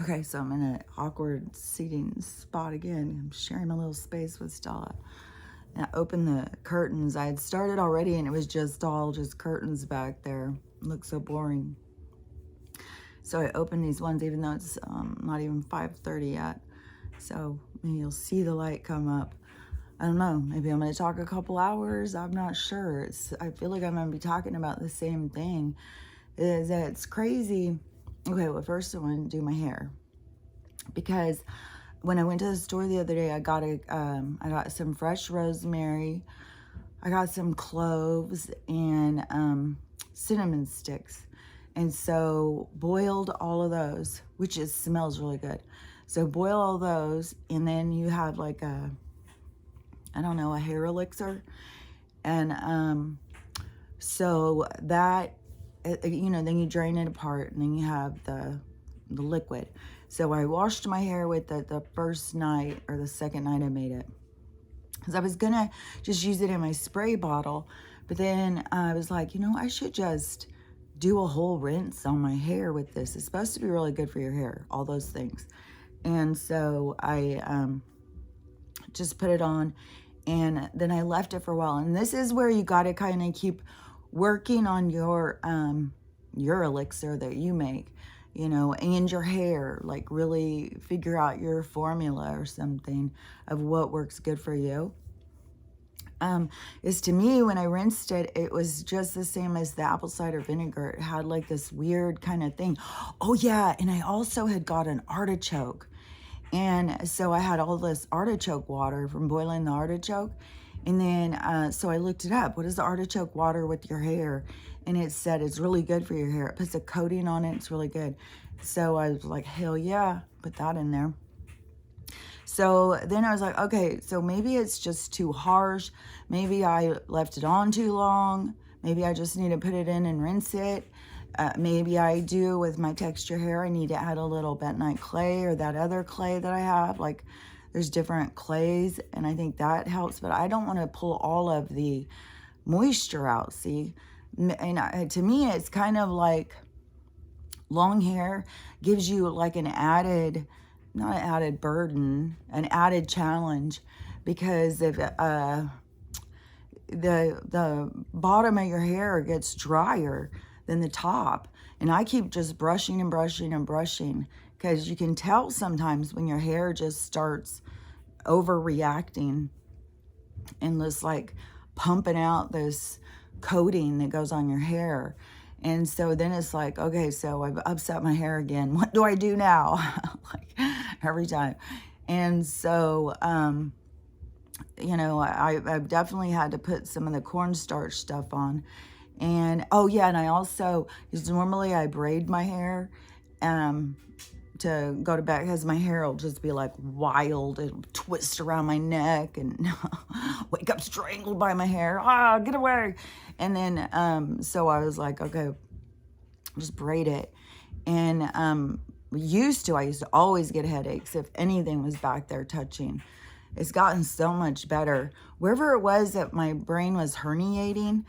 Okay, so I'm in an awkward seating spot again. I'm sharing my little space with Stella. And I opened the curtains. I had started already and it was just curtains back there. It looked so boring. So I opened these ones even though it's not even 5:30 yet. So maybe you'll see the light come up. I don't know. Maybe I'm going to talk a couple hours. I'm not sure. I feel like I'm going to be talking about the same thing. It's crazy. Okay, well, first I want to do my hair. Because when I went to the store the other day, I got some fresh rosemary, I got some cloves and cinnamon sticks, and so boiled all of those, which smells really good. So boil all those, and then you have like I don't know, a hair elixir, and so that then you drain it apart, and then you have the liquid. So I washed my hair with the first night or the second night I made it, because I was gonna just use it in my spray bottle, but then I was like, I should just do a whole rinse on my hair with this. It's supposed to be really good for your hair, all those things. And so I just put it on, and then I left it for a while. And this is where you got to kind of keep working on your elixir that you make, and your hair, like really figure out your formula or something of what works good for you. Is to me, when I rinsed it, it was just the same as the apple cider vinegar. It had like this weird kind of thing. Oh yeah, and I also had got an artichoke. And so I had all this artichoke water from boiling the artichoke. And then, so I looked it up. What is the artichoke water with your hair? And it said it's really good for your hair. It puts a coating on it. It's really good. So I was like, hell yeah, put that in there. So then I was like, okay, so maybe it's just too harsh. Maybe I left it on too long. Maybe I just need to put it in and rinse it. Maybe I do with my texture hair. I need to add a little bentonite clay or that other clay that I have. Like there's different clays, and I think that helps. But I don't want to pull all of the moisture out, see? And to me, it's kind of like long hair gives you like an added, not an added burden, an added challenge, because if the bottom of your hair gets drier than the top, and I keep just brushing and brushing and brushing, because you can tell sometimes when your hair just starts overreacting and just like pumping out this coating that goes on your hair. And so then it's like, okay, so I've upset my hair again. What do I do now? Like every time. And so, I've definitely had to put some of the cornstarch stuff on. And, oh yeah, and I also, because normally I braid my hair to go to bed, because my hair will just be like wild and twist around my neck and wake up strangled by my hair. Ah, get away. And then, so I was like, okay, just braid it. And I used to always get headaches if anything was back there touching. It's gotten so much better. Wherever it was that my brain was herniating,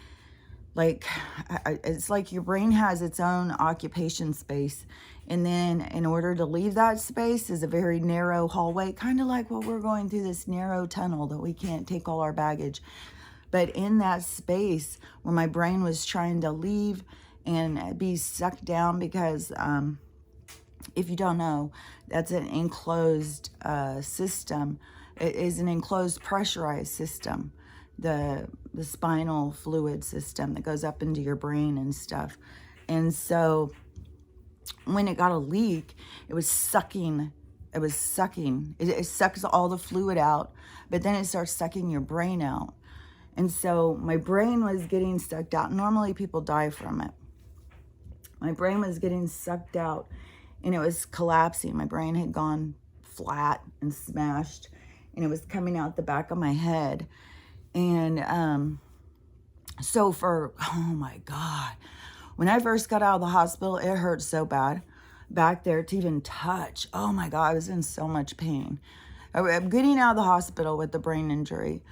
like it's like your brain has its own occupation space, and then in order to leave that space is a very narrow hallway, kind of like what we're going through, this narrow tunnel that we can't take all our baggage. But in that space where my brain was trying to leave and be sucked down, because if you don't know, that's an enclosed system. It is an enclosed pressurized system, the spinal fluid system that goes up into your brain and stuff. And so when it got a leak, it sucks all the fluid out, but then it starts sucking your brain out. And so my brain was getting sucked out. Normally people die from it. My brain was getting sucked out, and it was collapsing. My brain had gone flat and smashed, and it was coming out the back of my head. And so oh my God, when I first got out of the hospital, it hurt so bad back there to even touch. Oh my God, I was in so much pain. I'm getting out of the hospital with the brain injury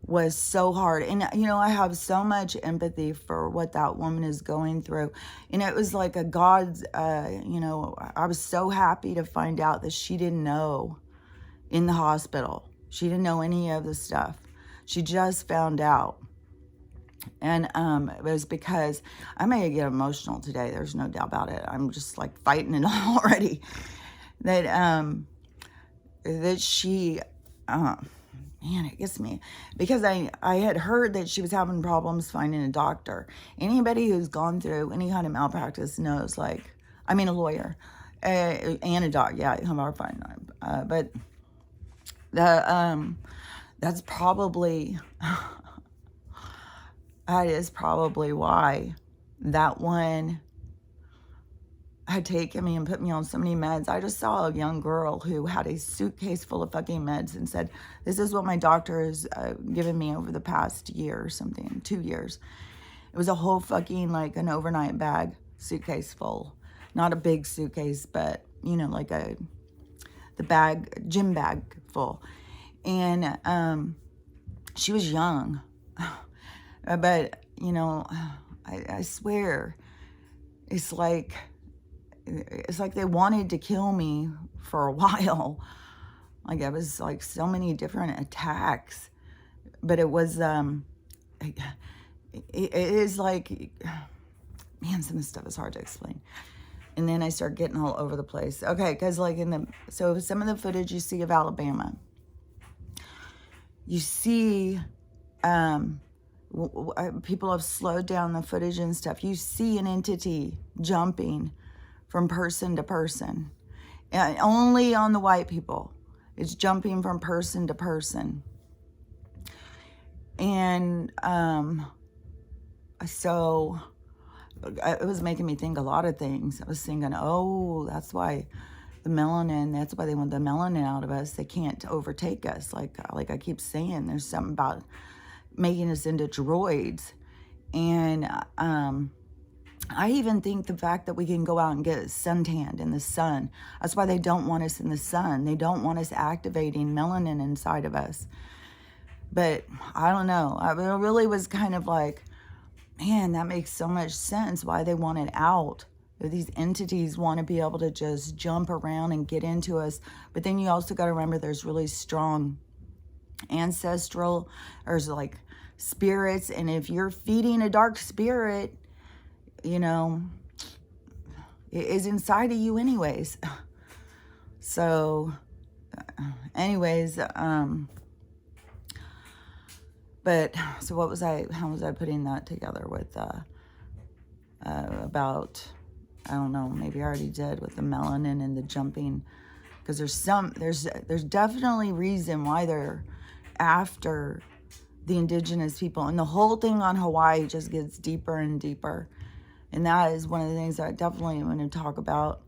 was so hard. And, you know, I have so much empathy for what that woman is going through. And it was like a God's, you know, I was so happy to find out that she didn't know in the hospital. She didn't know any of the stuff. She just found out. And it was because I may get emotional today. There's no doubt about it. I'm just like fighting it already. That she, man, it gets me, because I had heard that she was having problems finding a doctor. Anybody who's gone through any kind of malpractice knows, like, I mean, a lawyer and a doc, yeah, I'm all fine. But that's probably, that is probably why that one had taken me and put me on so many meds. I just saw a young girl who had a suitcase full of fucking meds and said, this is what my doctor has given me over the past year or something, 2 years. It was a whole fucking, like, an overnight bag, suitcase full. Not a big suitcase, but, you know, like the gym bag full. And she was young. But, you know, I swear, it's like they wanted to kill me for a while. Like, it was like so many different attacks. But it was, it is like, man, some of this stuff is hard to explain. And then I start getting all over the place. Okay, because like so some of the footage you see of Alabama, you see, people have slowed down the footage and stuff. You see an entity jumping from person to person. And only on the white people. It's jumping from person to person. And so it was making me think a lot of things. I was thinking, oh, that's why the melanin, that's why they want the melanin out of us. They can't overtake us. Like I keep saying, there's something about making us into droids. And I even think the fact that we can go out and get suntanned in the sun, that's why they don't want us in the sun. They don't want us activating melanin inside of us. But I don't know. I really was kind of like, man, that makes so much sense why they want it out. These entities want to be able to just jump around and get into us. But then you also got to remember there's really strong ancestral, or like spirits. And if you're feeding a dark spirit, you know, it is inside of you anyways. So anyways, but so how was I putting that together with about, I don't know, maybe I already did with the melanin and the jumping, because there's definitely reason why they're after the indigenous people, and the whole thing on Hawaii just gets deeper and deeper. And that is one of the things that I definitely want to talk about.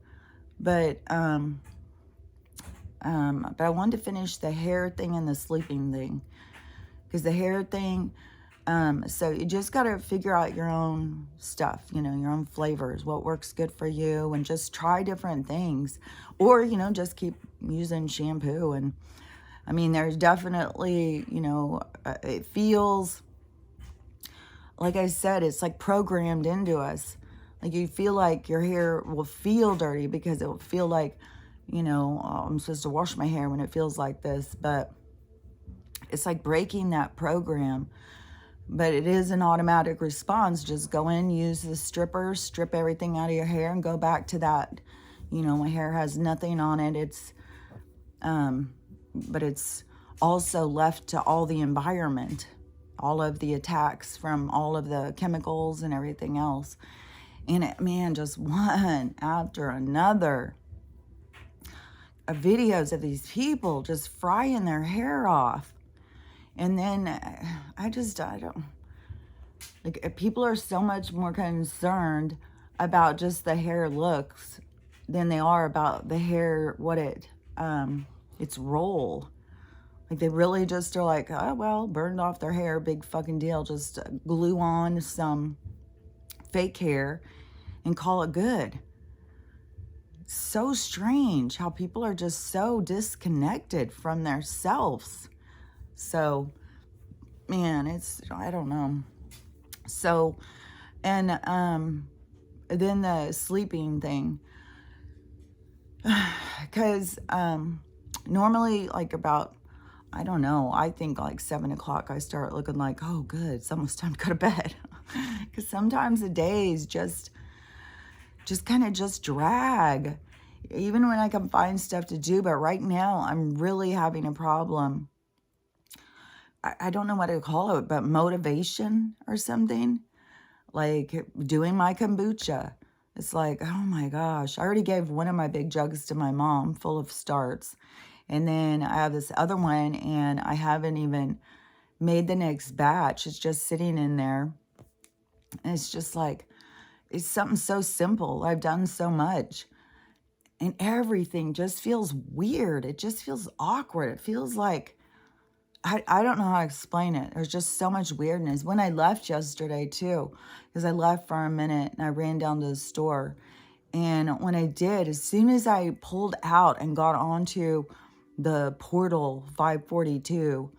But I wanted to finish the hair thing and the sleeping thing. Because the hair thing, so you just got to figure out your own stuff, you know, your own flavors, what works good for you, and just try different things. Or, you know, just keep using shampoo. And I mean, there's definitely, you know, it feels, like I said, it's like programmed into us. Like you feel like your hair will feel dirty because it will feel like, you know, oh, I'm supposed to wash my hair when it feels like this. But it's like breaking that program. But it is an automatic response. Just go in, use the stripper, strip everything out of your hair, and go back to that. You know, my hair has nothing on it. It's, but it's also left to all the environment, all of the attacks from all of the chemicals and everything else. And it, man, just one after another videos of these people just frying their hair off. And then I don't, like, people are so much more concerned about just the hair looks than they are about the hair, its role. Like, they really just are like, oh, well, burned off their hair, big fucking deal. Just glue on some fake hair and call it good. So strange how people are just so disconnected from their selves. So man, I don't know. So, and then the sleeping thing, because normally like about, I don't know, I think like 7 o'clock I start looking like, oh good, it's almost time to go to bed. Because sometimes the days just kind of just drag, even when I can find stuff to do. But right now I'm really having a problem. I don't know what to call it, but motivation or something, like doing my kombucha. It's like, oh my gosh, I already gave one of my big jugs to my mom full of starts. And then I have this other one and I haven't even made the next batch. It's just sitting in there. And it's just like, it's something so simple. I've done so much. And everything just feels weird. It just feels awkward. It feels like, I don't know how to explain it. There's just so much weirdness. When I left yesterday too, because I left for a minute and I ran down to the store. And when I did, as soon as I pulled out and got onto the portal 542,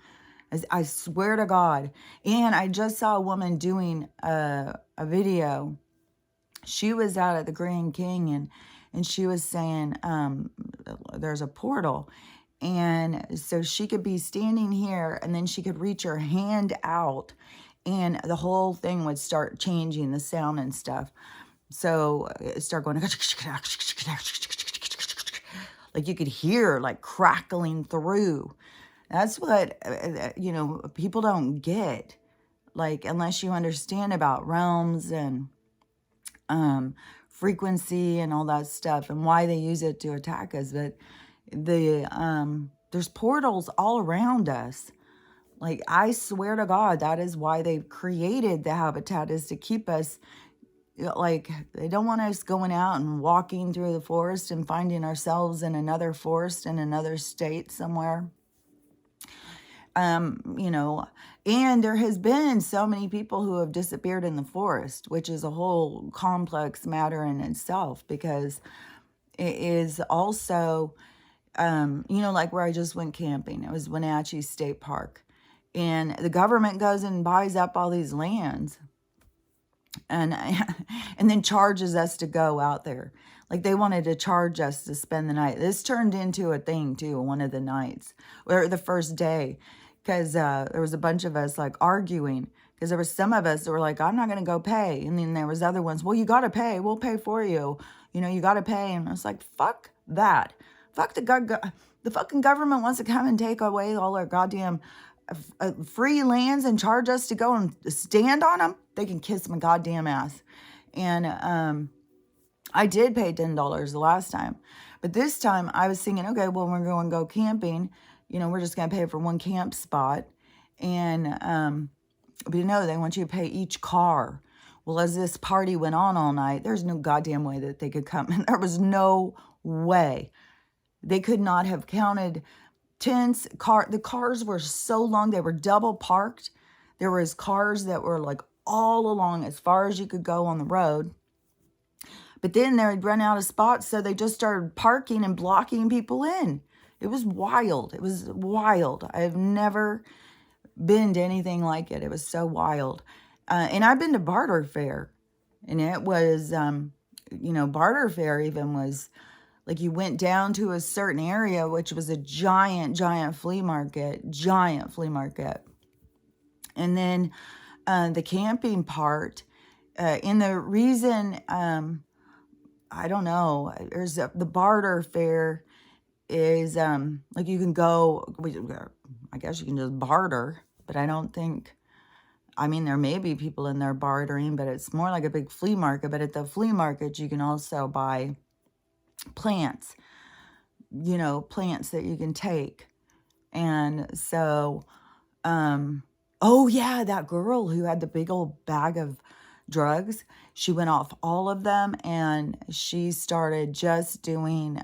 I swear to God, and I just saw a woman doing a video. She was out at the Grand King and she was saying there's a portal. And so she could be standing here and then she could reach her hand out and the whole thing would start changing the sound and stuff. So it started going like you could hear like crackling through. That's what, people don't get. Like, unless you understand about realms and frequency and all that stuff and why they use it to attack us. But there's portals all around us. Like, I swear to God, that is why they've created the habitat, is to keep us, like, they don't want us going out and walking through the forest and finding ourselves in another forest in another state somewhere. And there has been so many people who have disappeared in the forest, which is a whole complex matter in itself, because it is also, like where I just went camping. It was Wenatchee State Park. And the government goes and buys up all these lands and then charges us to go out there. Like, they wanted to charge us to spend the night. This turned into a thing too, one of the nights, or the first day, because there was a bunch of us like arguing, because there was some of us that were like, I'm not going to go pay. And then there was other ones, well, you got to pay. We'll pay for you. You got to pay. And I was like, fuck that. Fuck the fucking government wants to come and take away all our goddamn free lands and charge us to go and stand on them. They can kiss my goddamn ass. And I did pay $10 the last time, but this time I was thinking, okay, well, we're going to go camping. We're just going to pay for one camp spot. And but they want you to pay each car. Well, as this party went on all night, there's no goddamn way that they could come. And there was no way. They could not have counted tents. The cars were so long. They were double parked. There was cars that were like all along as far as you could go on the road. But then they would run out of spots, so they just started parking and blocking people in. It was wild. It was wild. I have never been to anything like it. It was so wild. And I've been to Barter Fair, and it was, Barter Fair even was like, you went down to a certain area, which was a giant flea market. And then the camping part, and the reason, I don't know, there's the Barter Fair is, like, you can go, I guess you can just barter, but I don't think, there may be people in there bartering, but it's more like a big flea market. But at the flea market, you can also buy plants, plants that you can take. And so, oh yeah, that girl who had the big old bag of drugs, she went off all of them and she started just doing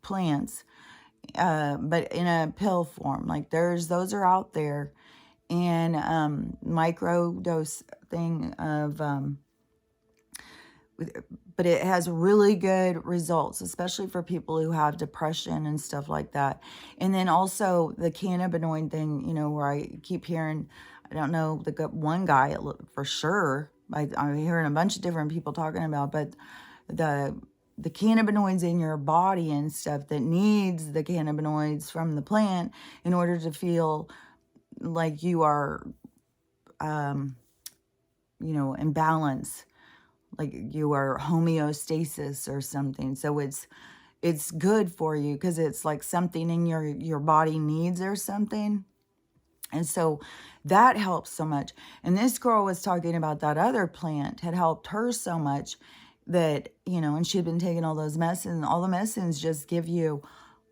plants, but in a pill form. Like, those are out there, and micro dose thing of but it has really good results, especially for people who have depression and stuff like that. And then also the cannabinoid thing, where I keep hearing, I don't know one guy for sure. I'm hearing a bunch of different people talking about, but the the cannabinoids in your body and stuff that needs the cannabinoids from the plant in order to feel like you are, in balance, like you are homeostasis or something. So it's good for you because it's like something in your body needs or something. And so that helps so much. And this girl was talking about that other plant had helped her so much that, and she'd been taking all those medicines, and all the medicines just give you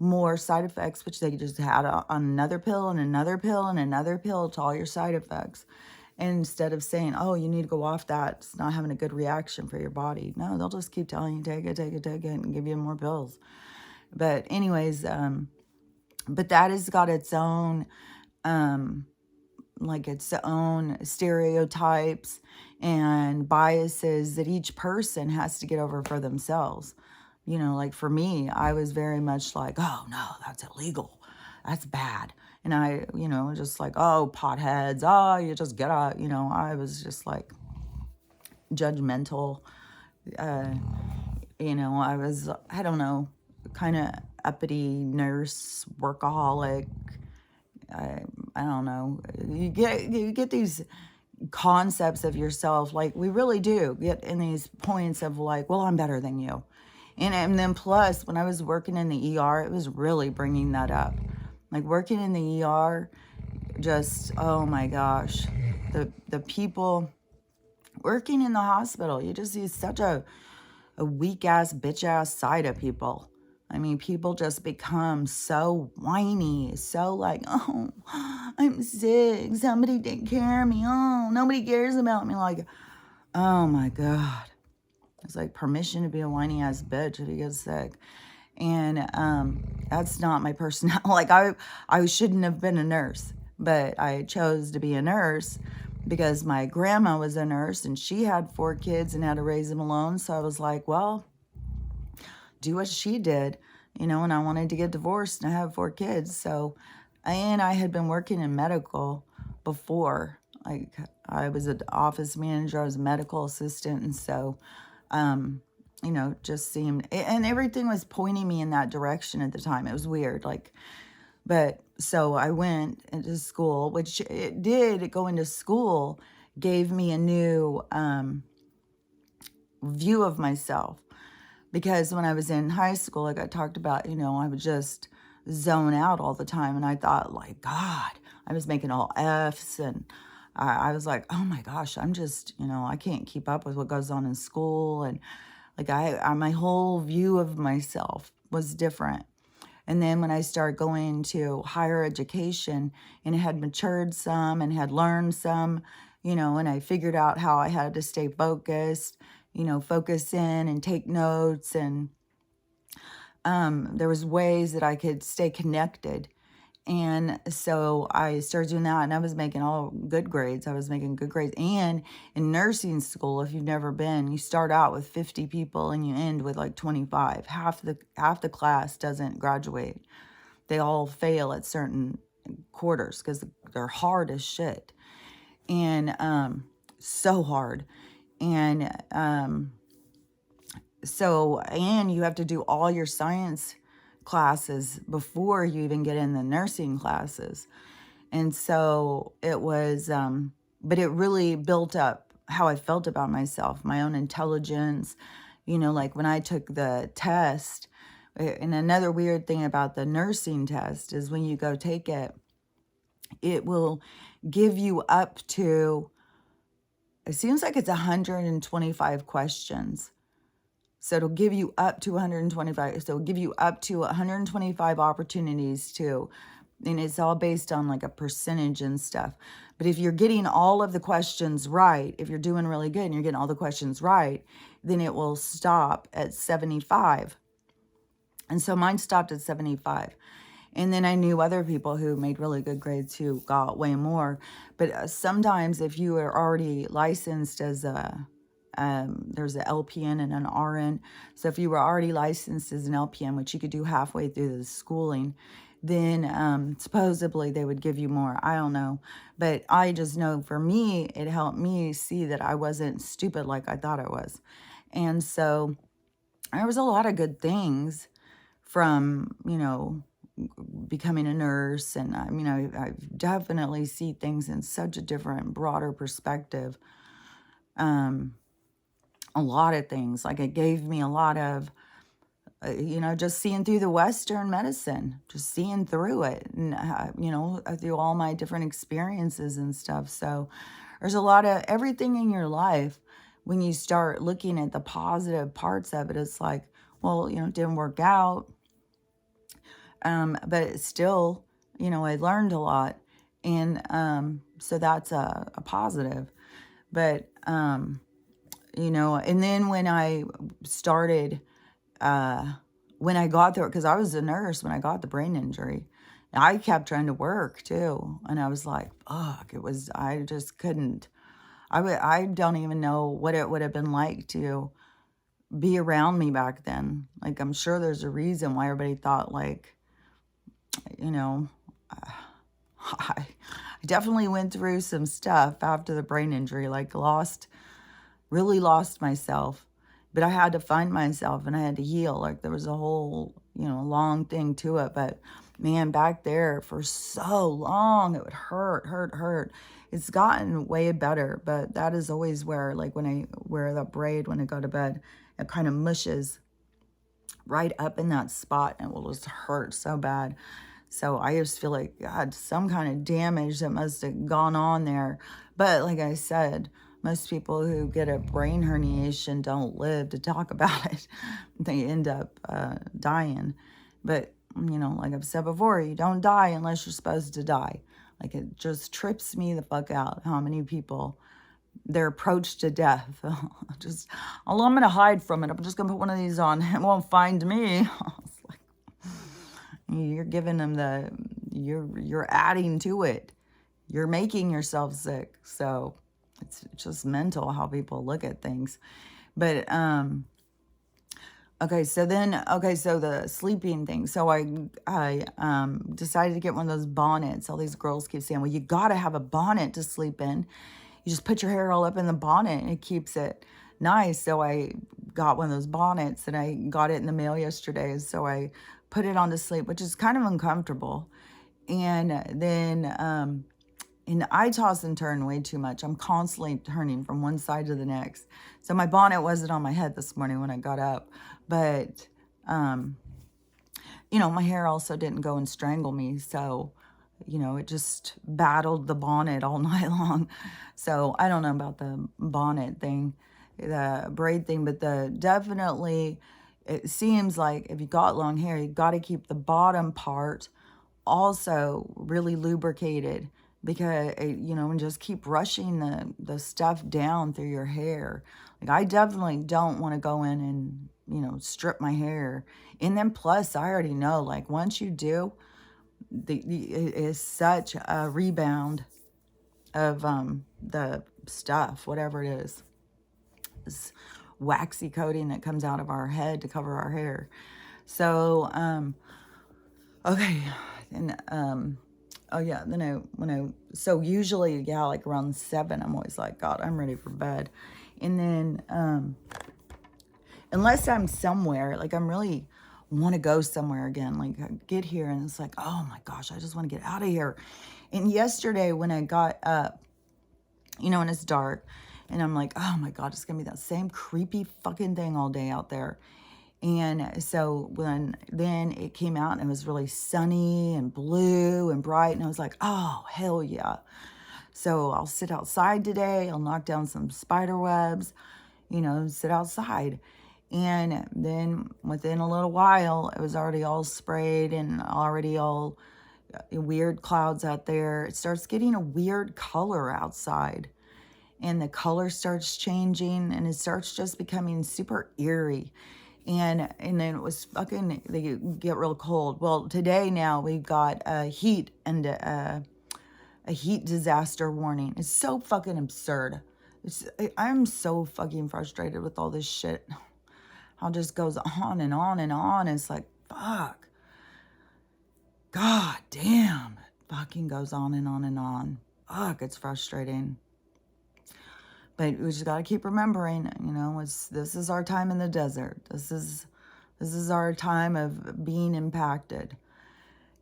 more side effects, which they just had on another pill and another pill and another pill to all your side effects. And instead of saying, oh, you need to go off that, it's not having a good reaction for your body. No, they'll just keep telling you, take it, take it, take it, and give you more pills. But anyways, but that has got its own, its own stereotypes and biases that each person has to get over for themselves. Like for me, I was very much like, oh no, that's illegal. That's bad. And I, just like, oh, potheads, oh, you just get out. I was just like judgmental. I don't know, kind of uppity nurse, workaholic. I don't know. You get these concepts of yourself, like we really do get in these points of like, well, I'm better than you. And then plus, when I was working in the ER, it was really bringing that up. Like working in the ER, just, oh my gosh, the people working in the hospital, you just see such a weak ass, bitch ass side of people. I mean, people just become so whiny, so like, oh, I'm sick, somebody take care of me, oh, nobody cares about me. Like, oh my God. It's like permission to be a whiny ass bitch if you get sick. And that's not my personality. Like I shouldn't have been a nurse, but I chose to be a nurse because my grandma was a nurse and she had 4 kids and had to raise them alone. So I was like, well, do what she did, and I wanted to get divorced and I have 4 kids. So, and I had been working in medical before. Like I was an office manager, I was a medical assistant. And so, just seemed, and everything was pointing me in that direction at the time. It was weird. But so I went into school, which it did go into school, gave me a new view of myself. Because when I was in high school, like I talked about, I would just zone out all the time. And I thought, like, God, I was making all F's. And I was like, oh my gosh, I'm just, I can't keep up with what goes on in school. And like my whole view of myself was different. And then when I started going to higher education and had matured some and had learned some, and I figured out how I had to stay focused, focus in and take notes. And there was ways that I could stay connected. And so I started doing that, and I was making all good grades. I was making good grades. And in nursing school, if you've never been, you start out with 50 people and you end with like 25. Half the class doesn't graduate. They all fail at certain quarters because they're hard as shit. And so hard. And and you have to do all your science classes before you even get in the nursing classes. And so it was, but it really built up how I felt about myself, my own intelligence, like when I took the test. And another weird thing about the nursing test is when you go take it, it will give you up to, it seems like it's 125 questions. So it'll give you up to 125. So it'll give you up to 125 opportunities to, and it's all based on like a percentage and stuff. But if you're getting all of the questions right, if you're doing really good and you're getting all the questions right, then it will stop at 75. And so mine stopped at 75. And then I knew other people who made really good grades who got way more. But sometimes if you are already licensed as there's an LPN and an RN. So if you were already licensed as an LPN, which you could do halfway through the schooling, then supposedly they would give you more. I don't know. But I just know for me, it helped me see that I wasn't stupid like I thought I was. And so there was a lot of good things from, becoming a nurse. And I definitely see things in such a different, broader perspective. A lot of things. Like it gave me a lot of, just seeing through the Western medicine, just seeing through it, and, through all my different experiences and stuff. So there's a lot of everything in your life. When you start looking at the positive parts of it, it's like, well, it didn't work out. But it's still, I learned a lot. And so that's a positive. But, and then when I started, when I got there, because I was a nurse when I got the brain injury, I kept trying to work too. And I was like, fuck, I just couldn't. I don't even know what it would have been like to be around me back then. Like, I'm sure there's a reason why everybody thought, like, I definitely went through some stuff after the brain injury, like really lost myself. But I had to find myself and I had to heal. Like there was a whole, long thing to it. But man, back there for so long, it would hurt. It's gotten way better, but that is always where, like when I wear that braid when I go to bed, it kind of mushes right up in that spot and it will just hurt so bad. So I just feel like, God, some kind of damage that must have gone on there. But like I said, most people who get a brain herniation don't live to talk about it. They end up dying. But, like I've said before, you don't die unless you're supposed to die. Like it just trips me the fuck out how many people, their approach to death. I'm going to hide from it. I'm just going to put one of these on. It won't find me. You're giving them you're adding to it. You're making yourself sick. So it's just mental how people look at things. But, so the sleeping thing. So I decided to get one of those bonnets. All these girls keep saying, well, you got to have a bonnet to sleep in. You just put your hair all up in the bonnet and it keeps it nice. So I got one of those bonnets and I got it in the mail yesterday. So I put it on to sleep, which is kind of uncomfortable. And then, and I toss and turn way too much. I'm constantly turning from one side to the next. So my bonnet wasn't on my head this morning when I got up. But, my hair also didn't go and strangle me. So, it just battled the bonnet all night long. So I don't know about the bonnet thing, the braid thing, but definitely it seems like if you got long hair, you got to keep the bottom part also really lubricated because, and just keep rushing the stuff down through your hair. Like I definitely don't want to go in and, strip my hair. And then plus I already know, like once you do, it is such a rebound of the stuff, whatever it is. This waxy coating that comes out of our head to cover our hair. So, okay. And, so usually, like around 7, I'm always like, God, I'm ready for bed. And then, unless I'm somewhere, like I'm really want to go somewhere again, like I get here and it's like, oh my gosh, I just want to get out of here. And yesterday when I got up, and it's dark and I'm like, oh my God, it's gonna be that same creepy fucking thing all day out there. And so then it came out and it was really sunny and blue and bright and I was like, oh hell yeah. So I'll sit outside today, I'll knock down some spider webs, sit outside. And then within a little while, it was already all sprayed and already all weird clouds out there. It starts getting a weird color outside. And the color starts changing and it starts just becoming super eerie. And then it was they get real cold. Well, today now we've got a heat and a heat disaster warning. It's so fucking absurd. I'm so fucking frustrated with all this shit. How it just goes on and on and on. It's like, fuck. God damn, it fucking goes on and on and on. Fuck, it's frustrating. But we just got to keep remembering, this is our time in the desert. This is our time of being impacted.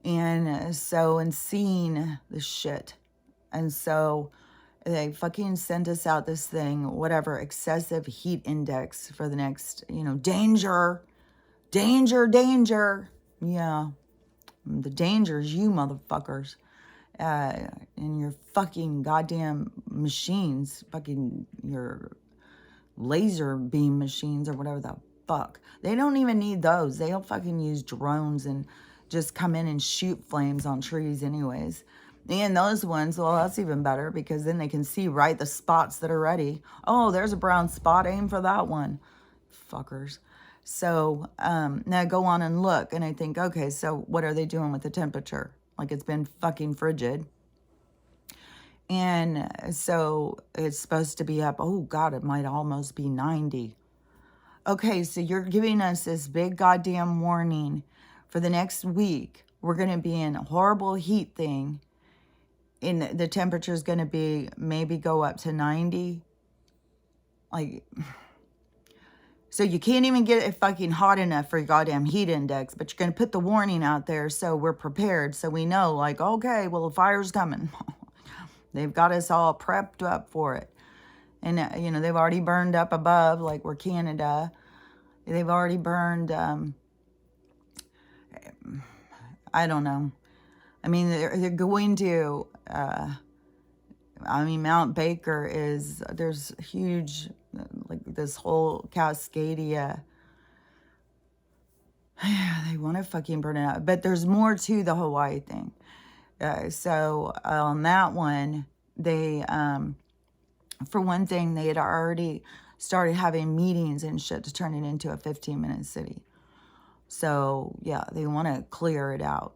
And so, and seeing this shit. And so they fucking sent us out this thing, whatever, excessive heat index for the next, danger, danger, danger. Yeah. The danger is you motherfuckers. In your fucking goddamn machines, fucking your laser beam machines or whatever the fuck. They don't even need those. They'll fucking use drones and just come in and shoot flames on trees anyways. And those ones, well, that's even better because then they can see right the spots that are ready. Oh, there's a brown spot. Aim for that one. Fuckers. So now I go on and look and I think, okay, so what are they doing with the temperature? Like it's been fucking frigid. And so it's supposed to be up. Oh, God, it might almost be 90. Okay, so you're giving us this big goddamn warning for the next week. We're going to be in a horrible heat thing. And the temperature is going to be maybe go up to 90. Like, so you can't even get it fucking hot enough for your goddamn heat index, but you're going to put the warning out there so we're prepared. So we know, like, okay, well, the fire's coming. They've got us all prepped up for it. And, they've already burned up above, like we're Canada. They've already burned, I don't know. I mean, they're going to, Mount Baker there's huge, like this whole Cascadia. They want to fucking burn it out. But there's more to the Hawaii thing. So on that one, they, for one thing, they had already started having meetings and shit to turn it into a 15-minute city. So, yeah, they want to clear it out.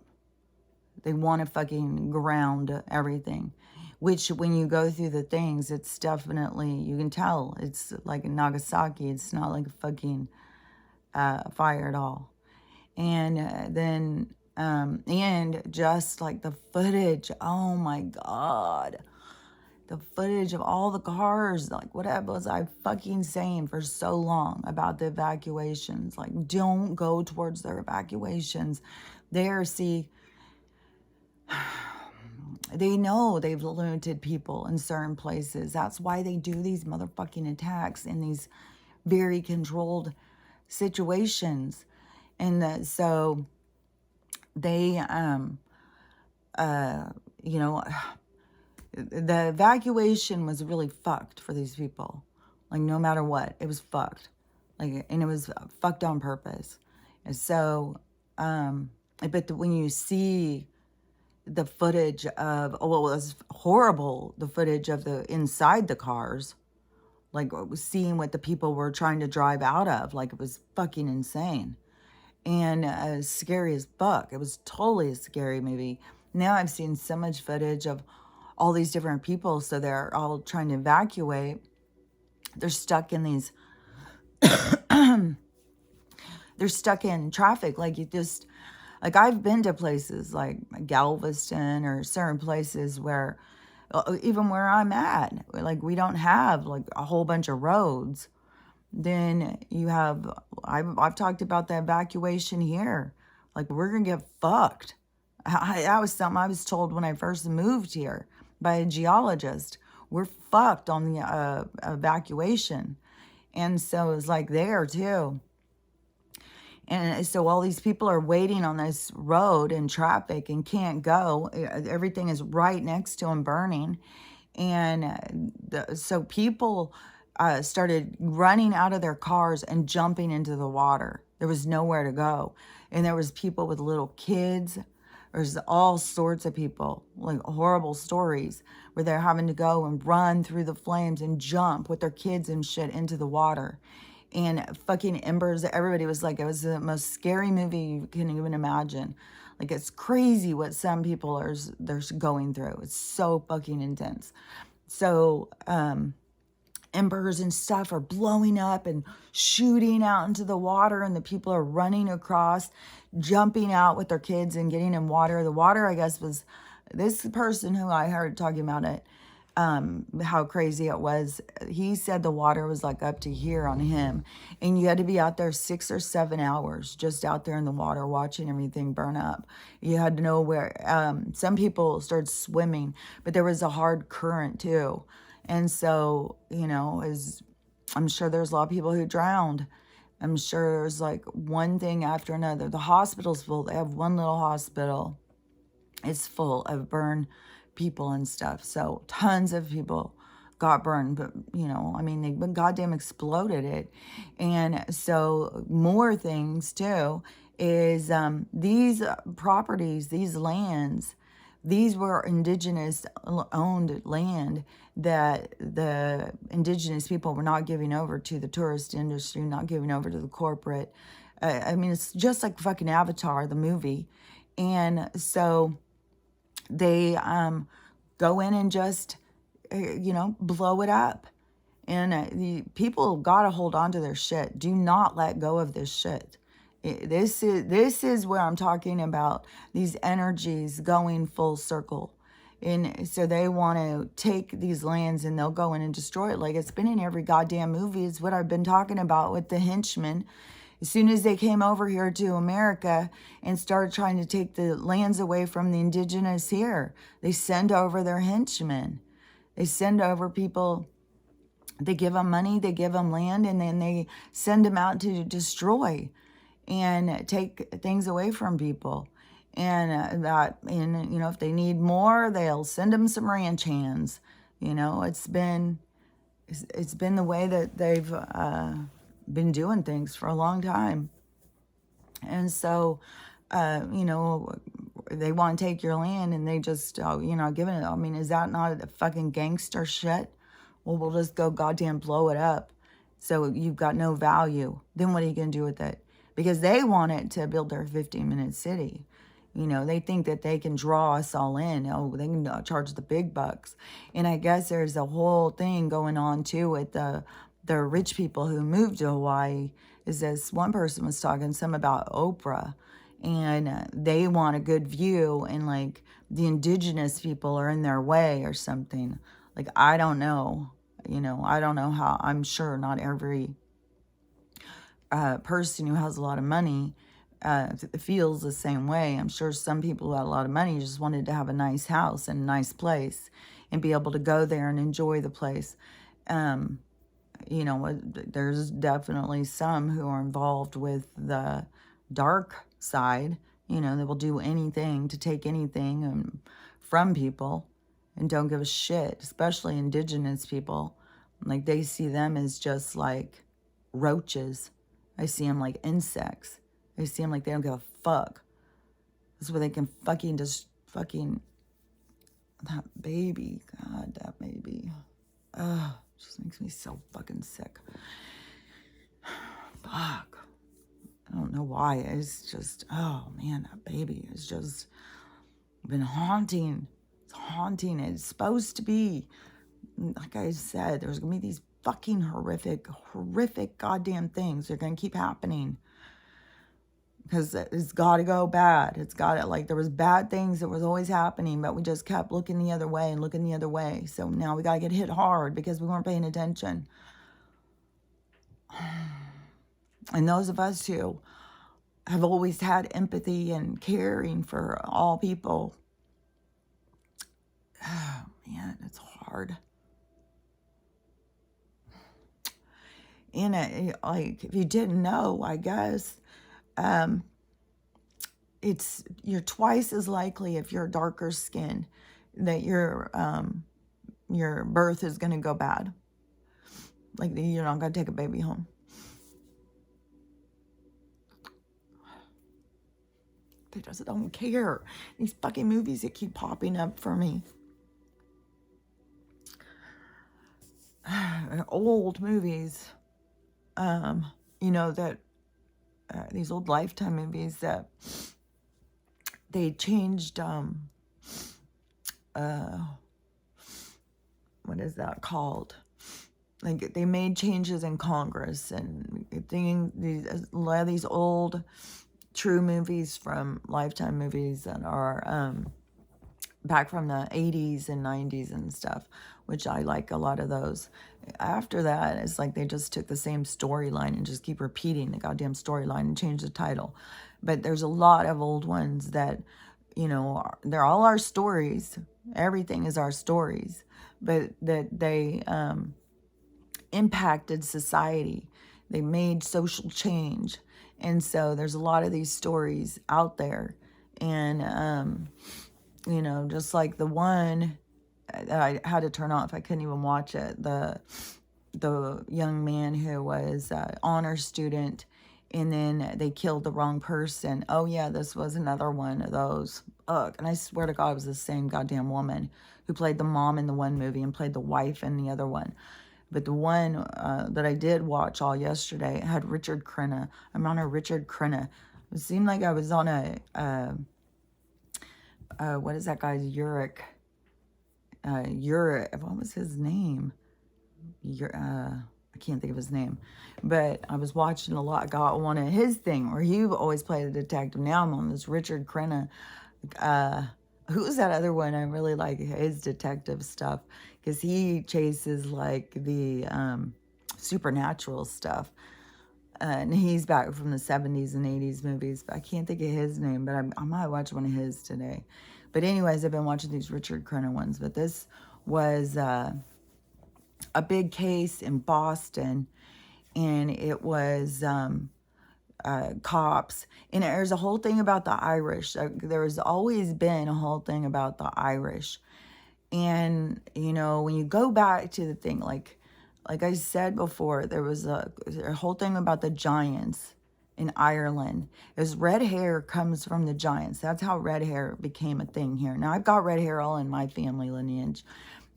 They want to fucking ground everything. Which, when you go through the things, it's definitely, you can tell. It's like in Nagasaki. It's not like a fucking fire at all. And then, and just like the footage, oh my God. The footage of all the cars, like what was I fucking saying for so long about the evacuations? Like, don't go towards their evacuations. See, they know they've limited people in certain places. That's why they do these motherfucking attacks in these very controlled situations. And so they, the evacuation was really fucked for these people. Like, no matter what, it was fucked. Like, and it was fucked on purpose. And so, but when you see the footage of, it was horrible, the footage of the inside the cars, like seeing what the people were trying to drive out of, like it was fucking insane. And scary as fuck. It was totally a scary movie. Now I've seen so much footage of all these different people, so they're all trying to evacuate. They're stuck in these, they're stuck in traffic. Like I've been to places like Galveston or certain places where, even where I'm at, like we don't have like a whole bunch of roads. Then you have, I've talked about the evacuation here. Like, we're going to get fucked. That was something I was told when I first moved here by a geologist. We're fucked on the evacuation. And so it's like there too. And so all these people are waiting on this road in traffic and can't go. Everything is right next to them burning. And so people started running out of their cars and jumping into the water. There was nowhere to go. And there was people with little kids. There's all sorts of people, like horrible stories where they're having to go and run through the flames and jump with their kids and shit into the water. And fucking embers, everybody was like, it was the most scary movie you can even imagine. Like, it's crazy what some people they're going through. It's so fucking intense. So, and embers and stuff are blowing up and shooting out into the water, and the people are running across, jumping out with their kids and getting in water. The water, I guess, was this person who I heard talking about it, how crazy it was. He said the water was like up to here on him, and you had to be out there 6 or 7 hours just out there in the water watching everything burn up. You had to know where. Some people started swimming, but there was a hard current too. And so, you know, I'm sure there's a lot of people who drowned. I'm sure there's like one thing after another. The hospital's full. They have one little hospital. It's full of burned people and stuff. So tons of people got burned, but you know, I mean, they goddamn exploded it. And so more things too is these properties, these lands, these were indigenous owned land that the indigenous people were not giving over to the tourist industry, not giving over to the corporate. I mean, it's just like fucking Avatar, the movie. And so they go in and just, you know, blow it up. And the people got to hold on to their shit. Do not let go of this shit. This is where I'm talking about these energies going full circle. And so they want to take these lands and they'll go in and destroy it. Like it's been in every goddamn movie. It's what I've been talking about with the henchmen. As soon as they came over here to America and started trying to take the lands away from the indigenous here, they send over their henchmen. They send over people. They give them money, they give them land, and then they send them out to destroy and take things away from people. And you know, if they need more, they'll send them some ranch hands. You know, it's been the way that they've been doing things for a long time. And so, you know, they want to take your land and they just, you know, giving it. I mean, is that not a fucking gangster shit? Well, we'll just go goddamn blow it up. So you've got no value. Then what are you going to do with it? Because they want it to build their 15-minute city. You know, they think that they can draw us all in. Oh, they can charge the big bucks. And I guess there's a whole thing going on too with the rich people who moved to Hawaii. Is this one person was talking some about Oprah, and they want a good view, and like the indigenous people are in their way or something. Like, I don't know. You know, I don't know how. I'm sure not every person who has a lot of money feels the same way. I'm sure some people who had a lot of money just wanted to have a nice house and a nice place and be able to go there and enjoy the place. You know, there's definitely some who are involved with the dark side. You know, they will do anything to take anything from people and don't give a shit, especially indigenous people. Like, they see them as just like roaches. I see them like insects. I see them like they don't give a fuck. That's where they can fucking just fucking, that baby, God, that baby. Ugh, just makes me so fucking sick. Fuck. I don't know why. It's just, oh man, that baby has just been haunting. It's haunting. It's supposed to be, like I said, there's going to be these fucking horrific goddamn things. They're going to keep happening. Because it's got to go bad. It's got to, like, there was bad things that was always happening, but we just kept looking the other way and looking the other way. So now we got to get hit hard because we weren't paying attention. And those of us who have always had empathy and caring for all people, oh, man, it's hard. And like, if you didn't know, I guess, you're twice as likely if you're darker skin that your birth is going to go bad. Like, you're not going to take a baby home. They just don't care. These fucking movies that keep popping up for me. Old movies. You know, that these old Lifetime movies that they changed, what is that called? like they made changes in Congress, and a lot of these old true movies from Lifetime movies that are back from the 80s and 90s and stuff, which I like a lot of those. After that, it's like they just took the same storyline and just keep repeating the goddamn storyline and change the title. But there's a lot of old ones that, they're all our stories. Everything is our stories. But that they impacted society. They made social change. And so there's a lot of these stories out there. And, just like the one I had to turn off. I couldn't even watch it. The young man who was an honor student, and then they killed the wrong person. Oh yeah, this was another one of those. Ugh. And I swear to God, it was the same goddamn woman who played the mom in the one movie and played the wife in the other one. But the one that I did watch all yesterday had Richard Crenna. I'm on a Richard Crenna. It seemed like I was on what is that guy's Uric? What was his name? I can't think of his name, but I was watching a lot. Got one of his thing where he always played a detective. Now I'm on this Richard Crenna. Who's that other one? I really like his detective stuff because he chases like the supernatural stuff. And he's back from the 70s and 80s movies, but I can't think of his name, but I might watch one of his today. But anyways, I've been watching these Richard Crenna ones, but this was a big case in Boston, and it was cops, and there's a whole thing about the Irish. There's always been a whole thing about the Irish. And, when you go back to the thing, like I said before, there was a whole thing about the giants in Ireland. Is red hair comes from the giants. That's how red hair became a thing here. Now, I've got red hair all in my family lineage,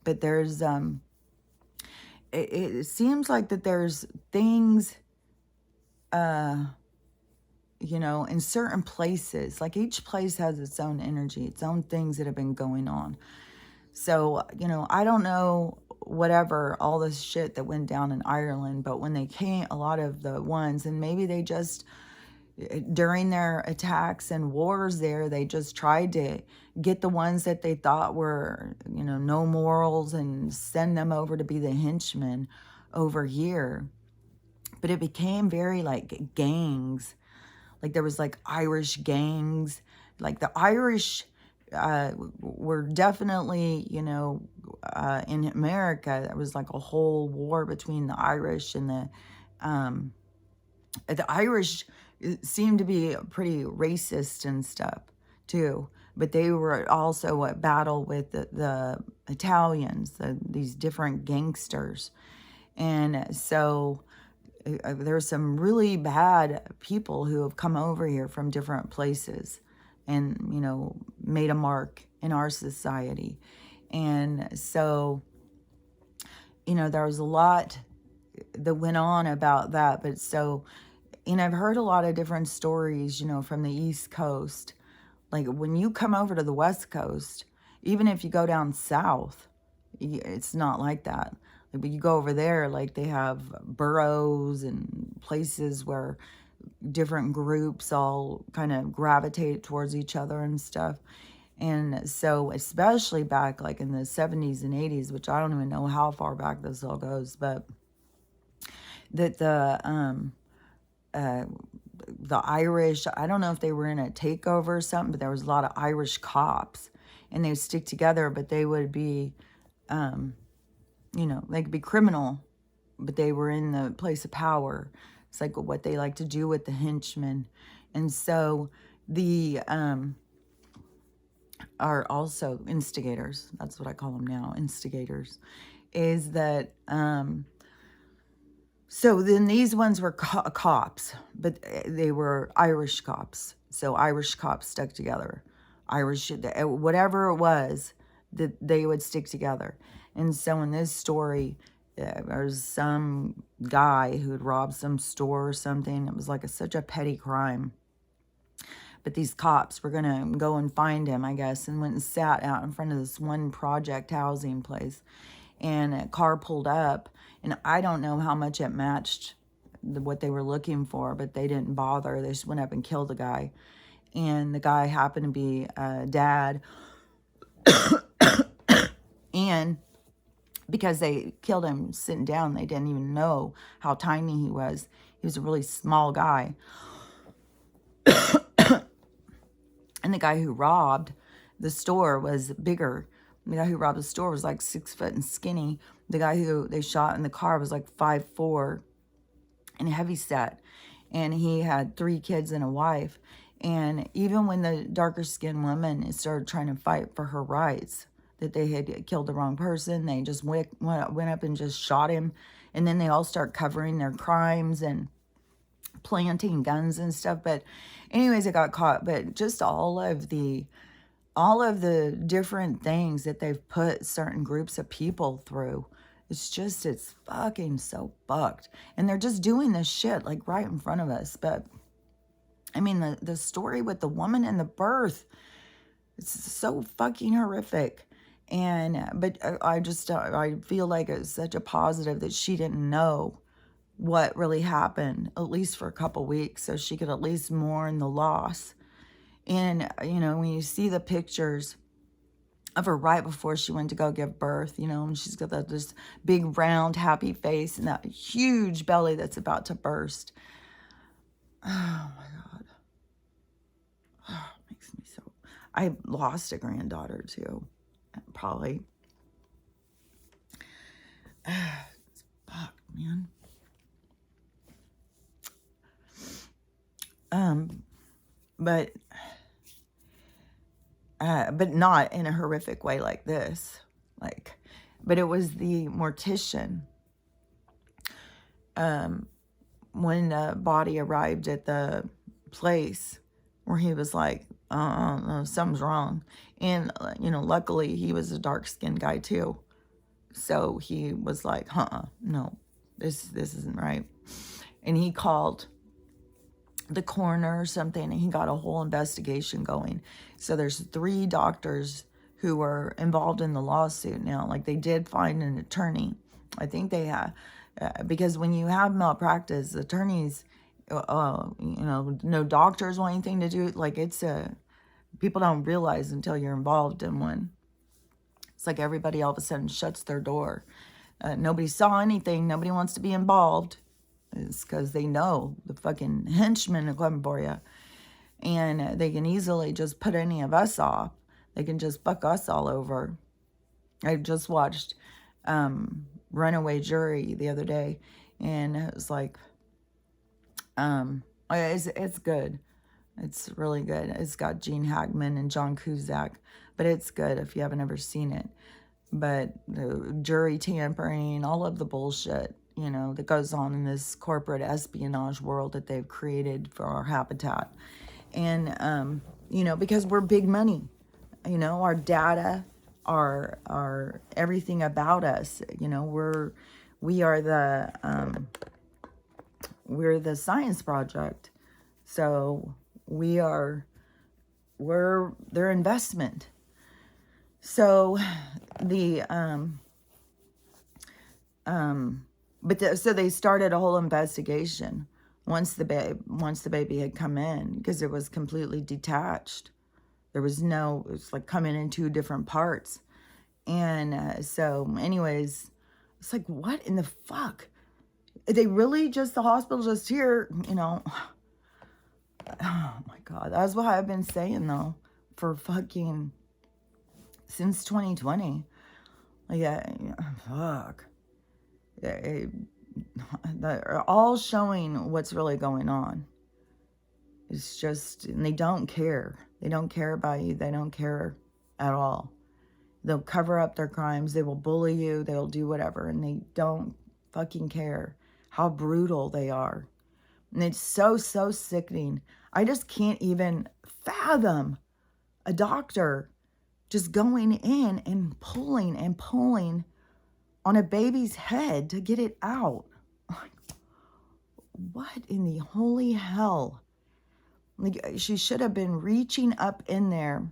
but there's, it seems like that there's things, in certain places, like each place has its own energy, its own things that have been going on. So, I don't know whatever, all this shit that went down in Ireland, but when they came, a lot of the ones, and maybe they just, during their attacks and wars there, they just tried to get the ones that they thought were, no morals and send them over to be the henchmen over here. But it became very like gangs. Like there was like Irish gangs. Like the Irish were definitely, in America, there was like a whole war between the Irish and the Irish seemed to be pretty racist and stuff too, but they were also at battle with the Italians, these different gangsters. And so there's some really bad people who have come over here from different places and, made a mark in our society. And so, there was a lot that went on about that. But so, I've heard a lot of different stories, from the East Coast. Like when you come over to the West Coast, even if you go down south, it's not like that. Like, but you go over there, like they have boroughs and places where different groups all kind of gravitate towards each other and stuff. And so especially back like in the 70s and 80s, which I don't even know how far back this all goes, but that the Irish, I don't know if they were in a takeover or something, but there was a lot of Irish cops, and they would stick together, but they would be, they could be criminal, but they were in the place of power. It's like what they like to do with the henchmen. And so the are also instigators. That's what I call them now, instigators. Is that so then these ones were cops, but they were Irish cops. So Irish cops stuck together. Irish, whatever it was, that they would stick together. And so in this story, there was some guy who had robbed some store or something. It was like such a petty crime. But these cops were going to go and find him, I guess, and went and sat out in front of this one project housing place. And a car pulled up, And I don't know how much it matched what they were looking for, but they didn't bother. They just went up and killed the guy. And the guy happened to be a dad. And because they killed him sitting down, they didn't even know how tiny he was. He was a really small guy. And the guy who robbed the store was bigger. The guy who robbed the store was like 6 foot and skinny. The guy who they shot in the car was like 5'4" and heavy set. And he had 3 kids and a wife. And even when the darker skinned woman started trying to fight for her rights, that they had killed the wrong person, they just went up and just shot him. And then they all start covering their crimes and planting guns and stuff. But anyways, it got caught. But just all of the different things that they've put certain groups of people through, it's fucking so fucked. And they're just doing this shit like right in front of us. But I mean, the story with the woman and the birth, it's so fucking horrific. But I feel like it's such a positive that she didn't know what really happened, at least for a couple weeks, so she could at least mourn the loss. And, when you see the pictures of her right before she went to go give birth, and she's got this big, round, happy face and that huge belly that's about to burst. Oh, my God. Oh, it makes me so... I lost a granddaughter, too. Probably. It's fucked, man. But not in a horrific way like this. But it was the mortician. When the body arrived at the place where he was like, something's wrong. And, luckily he was a dark-skinned guy too. So he was like, no, this isn't right. And he called the coroner or something, and he got a whole investigation going. So there's 3 doctors who were involved in the lawsuit now. Like, they did find an attorney. I think they have, because when you have malpractice, attorneys, no doctors want anything to do. Like, people don't realize until you're involved in one. It's like everybody all of a sudden shuts their door. Nobody saw anything. Nobody wants to be involved. It's because they know the fucking henchmen are coming for you. And they can easily just put any of us off. They can just fuck us all over. I just watched Runaway Jury the other day. And it was like, it's good. It's really good. It's got Gene Hackman and John Cusack. But it's good if you haven't ever seen it. But the jury tampering, all of the bullshit, that goes on in this corporate espionage world that they've created for our habitat. And, because we're big money, our data, our everything about us, we're the science project. So we're their investment. So so they started a whole investigation once the baby had come in, because it was completely detached. It was like coming in 2 different parts. And so anyways, it's like, what in the fuck? They really the hospital just here, Oh my God. That's what I've been saying though, for fucking, since 2020. Fuck. They're all showing what's really going on. It's just, and they don't care. They don't care about you. They don't care at all. They'll cover up their crimes. They will bully you. They'll do whatever. And they don't fucking care how brutal they are. And it's so, so sickening. I just can't even fathom a doctor just going in and pulling on a baby's head to get it out. What in the holy hell? Like, she should have been reaching up in there.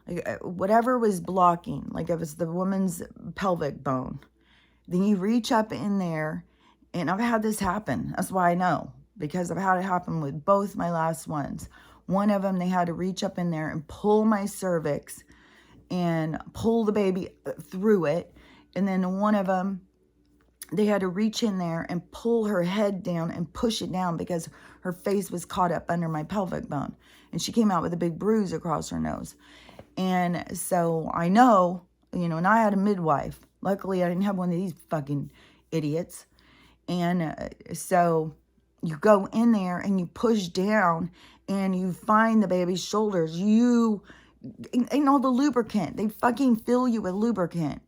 Like, whatever was blocking, like if it's the woman's pelvic bone, Then you reach up in there, and I've had this happen. That's why I know, because I've had it happen with both my last ones. One of them, they had to reach up in there and pull my cervix and pull the baby through it. And then one of them, they had to reach in there and pull her head down and push it down because her face was caught up under my pelvic bone. And she came out with a big bruise across her nose. And so I know, and I had a midwife. Luckily, I didn't have one of these fucking idiots. And so you go in there and you push down and you find the baby's shoulders. And all the lubricant. They fucking fill you with lubricant.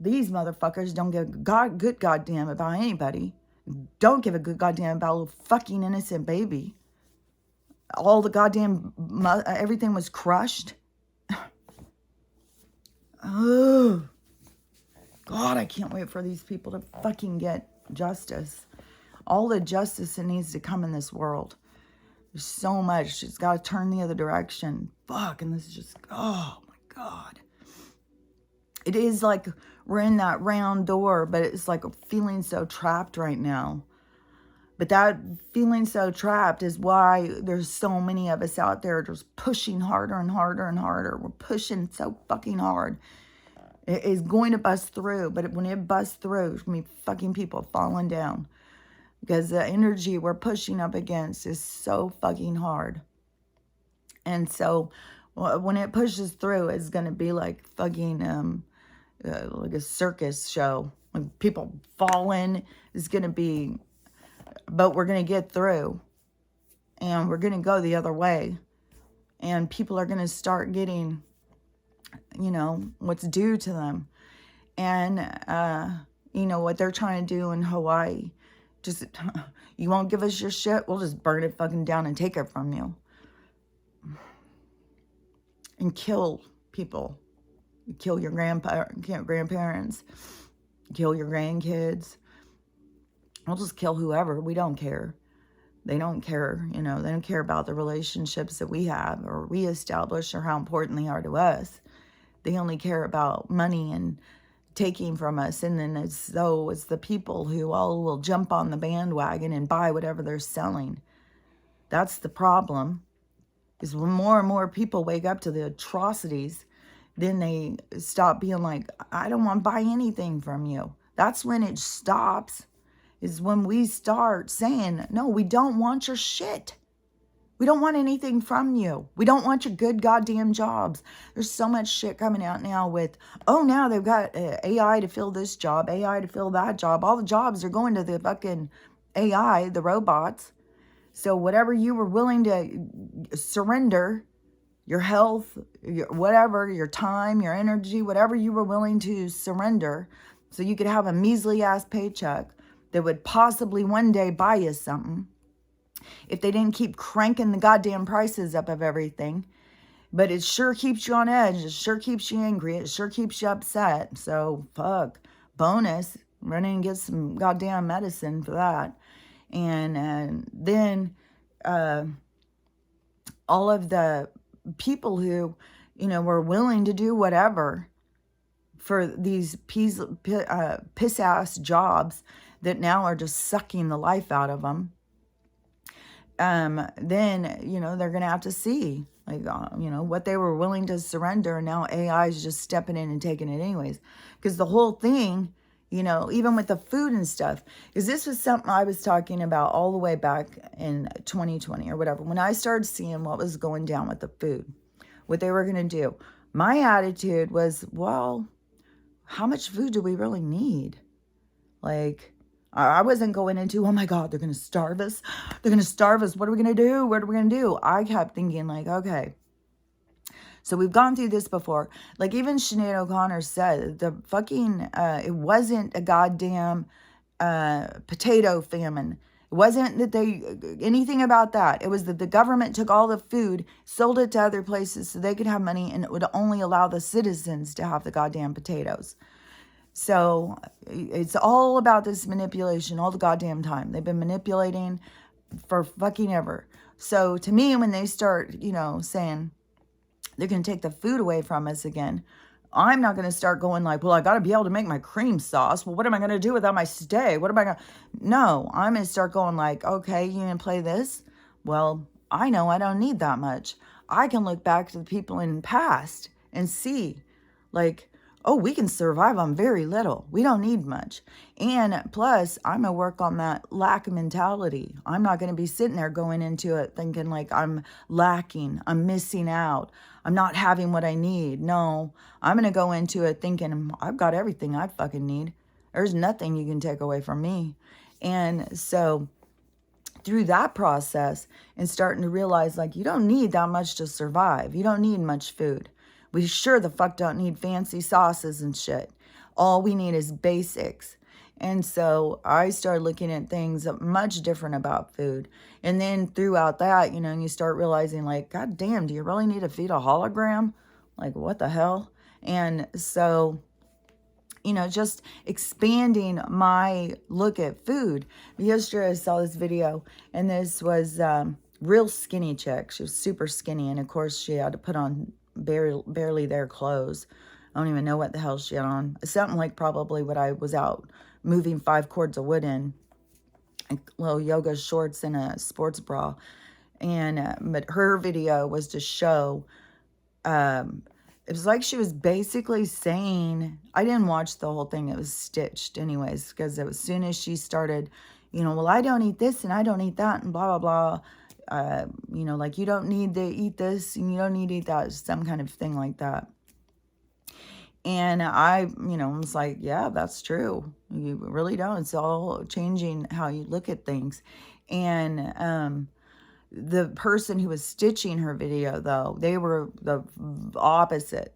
These motherfuckers don't give a good goddamn about anybody. Don't give a good goddamn about a little fucking innocent baby. All the goddamn, everything was crushed. Oh, God, I can't wait for these people to fucking get justice. All the justice that needs to come in this world. There's so much. It's got to turn the other direction. Fuck, and this is just, oh my God. It is like we're in that round door, but it's like feeling so trapped right now. But that feeling so trapped is why there's so many of us out there just pushing harder and harder and harder. We're pushing so fucking hard. It is going to bust through, but when it busts through, it's going to be fucking people falling down. Because the energy we're pushing up against is so fucking hard. And so when it pushes through, it's going to be like fucking like a circus show. Like people falling. It's going to be, but we're going to get through. And we're going to go the other way. And people are going to start getting, what's due to them. And, what they're trying to do in Hawaii. Just, you won't give us your shit? We'll just burn it fucking down and take it from you. And kill people. Kill your grandparents. Kill your grandkids. We'll just kill whoever. We don't care. They don't care, they don't care about the relationships that we have or we establish or how important they are to us. They only care about money and taking from us. And then it's the people who all will jump on the bandwagon and buy whatever they're selling. That's the problem. Is when more and more people wake up to the atrocities, then they stop being like, I don't want to buy anything from you. That's when it stops. Is when we start saying, no, we don't want your shit. We don't want anything from you. We don't want your good goddamn jobs. There's so much shit coming out now with, now they've got AI to fill this job, AI to fill that job. All the jobs are going to the fucking AI, the robots. So whatever you were willing to surrender, your health, whatever, your time, your energy, whatever you were willing to surrender so you could have a measly ass paycheck that would possibly one day buy you something. If they didn't keep cranking the goddamn prices up of everything. But it sure keeps you on edge. It sure keeps you angry. It sure keeps you upset. So, fuck. Bonus. Run in and get some goddamn medicine for that. And then all of the people who, were willing to do whatever for these piss-ass jobs that now are just sucking the life out of them. Then, they're going to have to see, what they were willing to surrender. And now AI is just stepping in and taking it anyways. Because the whole thing, even with the food and stuff, because this was something I was talking about all the way back in 2020 or whatever. When I started seeing what was going down with the food, what they were going to do, my attitude was, well, how much food do we really need? I wasn't going into, oh my God, they're going to starve us. They're going to starve us. What are we going to do? What are we going to do? I kept thinking okay. So we've gone through this before. Even Sinead O'Connor said, the fucking, it wasn't a goddamn potato famine. It wasn't that anything about that. It was that the government took all the food, sold it to other places so they could have money, and it would only allow the citizens to have the goddamn potatoes. So it's all about this manipulation all the goddamn time. They've been manipulating for fucking ever. So to me, when they start, saying they're going to take the food away from us again, I'm not going to start going like, well, I got to be able to make my cream sauce. Well, what am I going to do without my steak? What am I going to... No, I'm going to start going like, okay, you going to play this? Well, I know I don't need that much. I can look back to the people in the past and see like, oh, we can survive on very little. We don't need much. And plus, I'm going to work on that lack mentality. I'm not going to be sitting there going into it thinking like I'm lacking, I'm missing out, I'm not having what I need. No, I'm going to go into it thinking I've got everything I fucking need. There's nothing you can take away from me. And so through that process and starting to realize like you don't need that much to survive. You don't need much food. We sure the fuck don't need fancy sauces and shit. All we need is basics. And so I started looking at things much different about food. And then throughout that, you start realizing like, God damn, do you really need to feed a hologram? Like, what the hell? And so, just expanding my look at food. Yesterday I saw this video, and this was real skinny chick. She was super skinny, and of course she had to put on barely their clothes. I don't even know what the hell she had on. Something like probably what I was out moving 5 cords of wood in. Little yoga shorts and a sports bra. And but her video was to show, it was like she was basically saying, I didn't watch the whole thing. It was stitched anyways, because as soon as she started, well, I don't eat this and I don't eat that and blah, blah, blah. Like you don't need to eat this and you don't need to eat that, some kind of thing like that. And I, was like, yeah, that's true. You really don't. It's all changing how you look at things. And the person who was stitching her video, though, they were the opposite.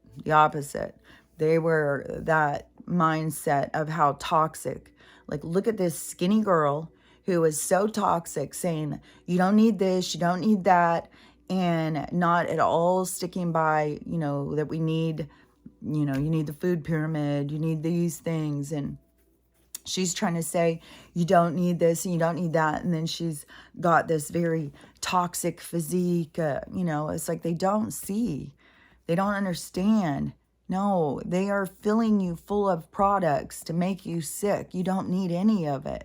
They were that mindset of how toxic. Like, look at this skinny girl who is so toxic, saying, you don't need this, you don't need that, and not at all sticking by, that we need, you need the food pyramid, you need these things. And she's trying to say, you don't need this and you don't need that. And then she's got this very toxic physique. It's like they don't see. They don't understand. No, they are filling you full of products to make you sick. You don't need any of it.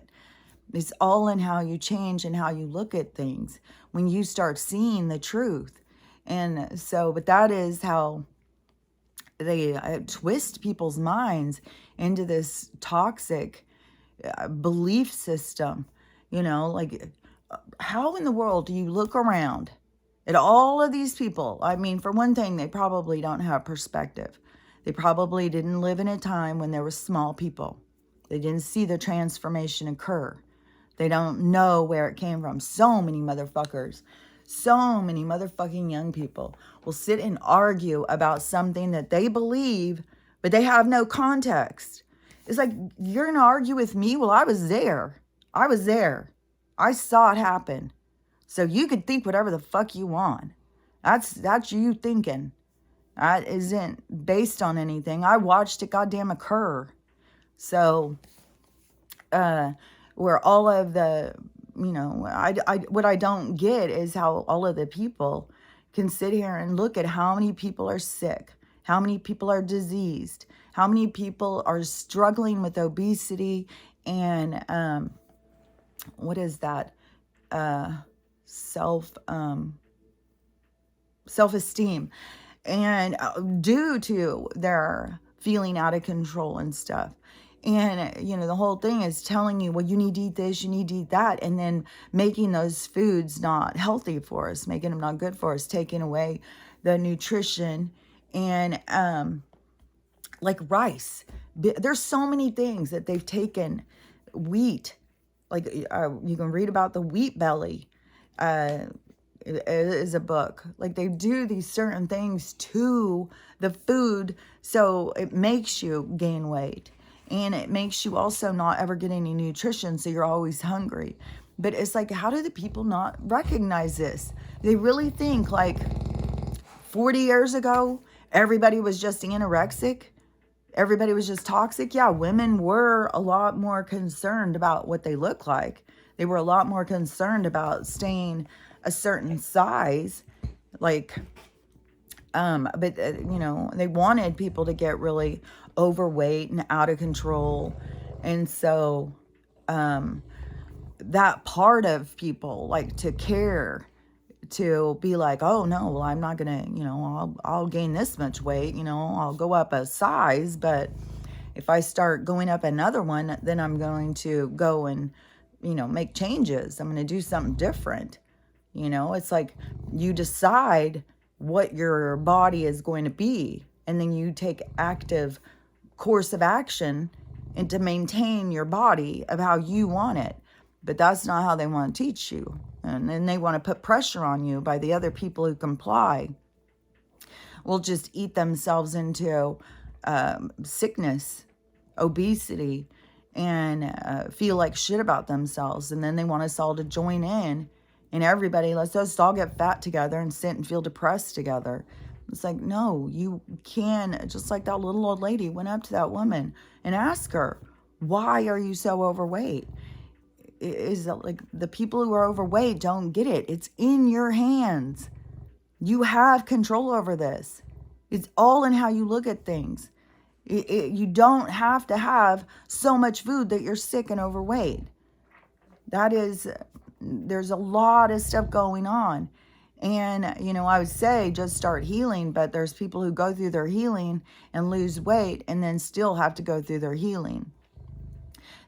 It's all in how you change and how you look at things when you start seeing the truth. And so, but that is how they twist people's minds into this toxic belief system. Like, how in the world do you look around at all of these people? I mean, for one thing, they probably don't have perspective. They probably didn't live in a time when there were small people. They didn't see the transformation occur. They don't know where it came from. So many motherfuckers, so many motherfucking young people will sit and argue about something that they believe, but they have no context. It's like, you're going to argue with me? Well, I was there. I saw it happen. So you could think whatever the fuck you want. That's you thinking. That isn't based on anything. I watched it goddamn occur. So, where all of the, what I don't get is how all of the people can sit here and look at how many people are sick, how many people are diseased, how many people are struggling with obesity and, what is that? Self-esteem. And due to their feeling out of control and stuff. And, the whole thing is telling you, well, you need to eat this, you need to eat that. And then making those foods not healthy for us, making them not good for us, taking away the nutrition. And like rice. There's so many things that they've taken. Wheat. Like you can read about the wheat belly. It is a book. Like they do these certain things to the food. So it makes you gain weight. And it makes you also not ever get any nutrition, so you're always hungry. But it's like, how do the people not recognize this? They really think like 40 years ago, everybody was just anorexic. Everybody was just toxic. Yeah, women were a lot more concerned about what they look like. They were a lot more concerned about staying a certain size. Like, But, you know, they wanted people to get really overweight and out of control. And so that part of people, like, to care, to be like, oh no, well, I'm not gonna, you know, I'll gain this much weight, you know, I'll go up a size, but if I start going up another one, then I'm going to go and, you know, make changes. I'm going to do something different. You know, it's like you decide what your body is going to be, and then you take active course of action and to maintain your body of how you want it. But that's not how they want to teach you. And then they want to put pressure on you by the other people who comply. Will just eat themselves into sickness, obesity, and feel like shit about themselves. And then they want us all to join in, and everybody, let's just all get fat together and sit and feel depressed together. It's like, no, you can, just like that little old lady went up to that woman and asked her, why are you so overweight? Is like the people who are overweight don't get it. It's in your hands. You have control over this. It's all in how you look at things. You don't have to have so much food that you're sick and overweight. There's a lot of stuff going on. And, you know, I would say just start healing, but there's people who go through their healing and lose weight and then still have to go through their healing.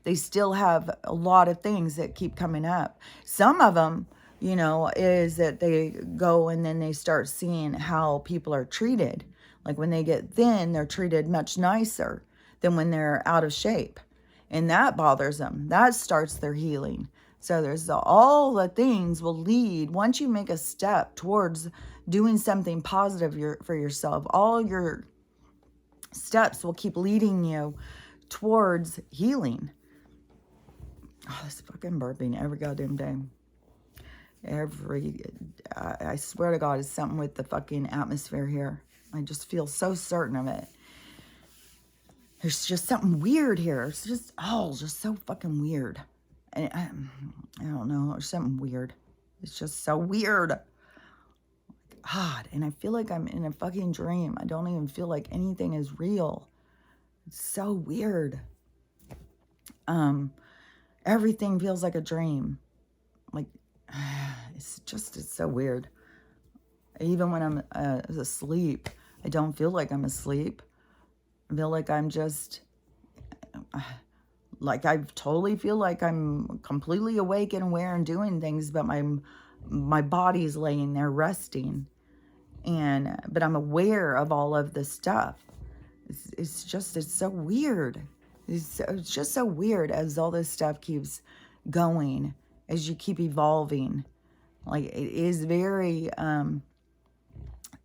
They still have a lot of things that keep coming up. Some of them, you know, is that they go and then they start seeing how people are treated. Like when they get thin, they're treated much nicer than when they're out of shape. And that bothers them. That starts their healing. So there's all the things will lead, once you make a step towards doing something positive for yourself, all your steps will keep leading you towards healing. Oh, this fucking burping every goddamn day. I swear to God, it's something with the fucking atmosphere here. I just feel so certain of it. There's just something weird here. It's just so fucking weird. And I don't know, there's something weird. It's just so weird. God, and I feel like I'm in a fucking dream. I don't even feel like anything is real. It's so weird. Everything feels like a dream. Like, it's so weird. Even when I'm asleep, I don't feel like I'm asleep. I feel like I'm just, like I totally feel like I'm completely awake and aware and doing things, but my body's laying there resting. But I'm aware of all of this stuff. It's so weird. It's just so weird as all this stuff keeps going, as you keep evolving. Like, it is very,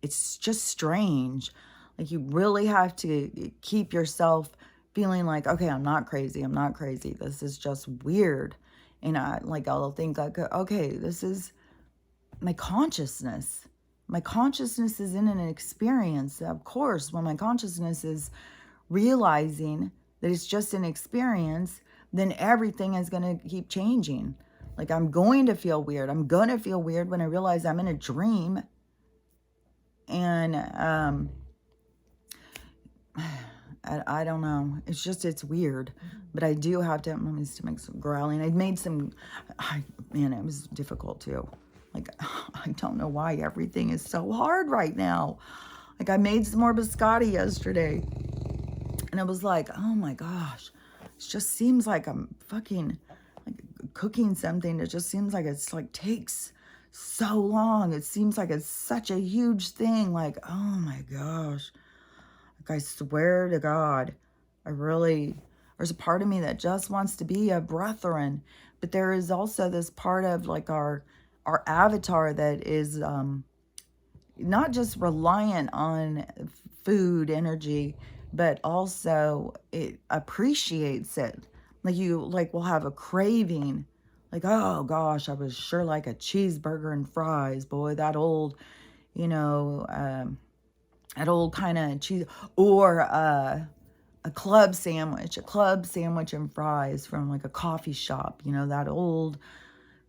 it's just strange. Like, you really have to keep yourself feeling like, okay, I'm not crazy. This is just weird. And I'll think like, okay, this is my consciousness. My consciousness is in an experience. Of course, when my consciousness is realizing that it's just an experience, then everything is going to keep changing. Like, I'm going to feel weird. I'm going to feel weird when I realize I'm in a dream. And I don't know. It's weird. But I do have to, my stomach's growling. I made some, man, it was difficult too. Like, I don't know why everything is so hard right now. Like, I made some more biscotti yesterday. And it was like, oh my gosh, it just seems like I'm fucking like cooking something. It just seems like it's like takes so long. It seems like it's such a huge thing. Like, oh my gosh. Like, I swear to God, there's a part of me that just wants to be a brethren. But there is also this part of like our avatar that is not just reliant on food, energy, but also it appreciates it. Like, you will have a craving. Like, oh gosh, I was sure like a cheeseburger and fries. Boy, that old, that old kind of cheese. Or a club sandwich and fries from like a coffee shop. That old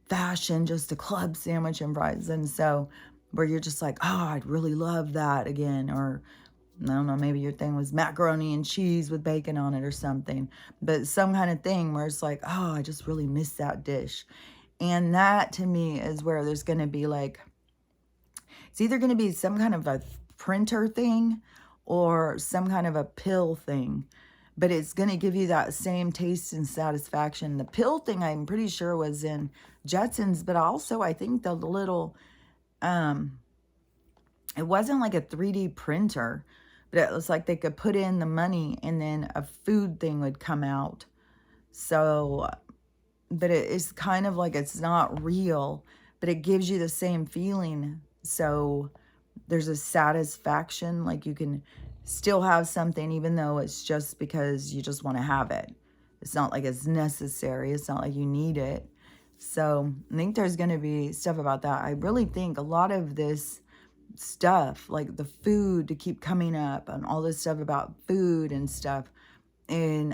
fashioned, just a club sandwich and fries. And so where you're just like, oh, I'd really love that again. Or I don't know, maybe your thing was macaroni and cheese with bacon on it or something. But some kind of thing where it's like, oh, I just really miss that dish. And that to me is where there's going to be like, it's either going to be some kind of a printer thing or some kind of a pill thing. But it's going to give you that same taste and satisfaction. The pill thing, I'm pretty sure, was in Jetsons. But also, I think the little, it wasn't like a 3D printer. But it was like they could put in the money and then a food thing would come out. So, but it is kind of like it's not real, but it gives you the same feeling. So there's a satisfaction, like you can still have something even though it's just because you just want to have it. It's not like it's necessary. It's not like you need it. So I think there's going to be stuff about that. I really think a lot of this stuff, like the food to keep coming up and all this stuff about food and stuff. And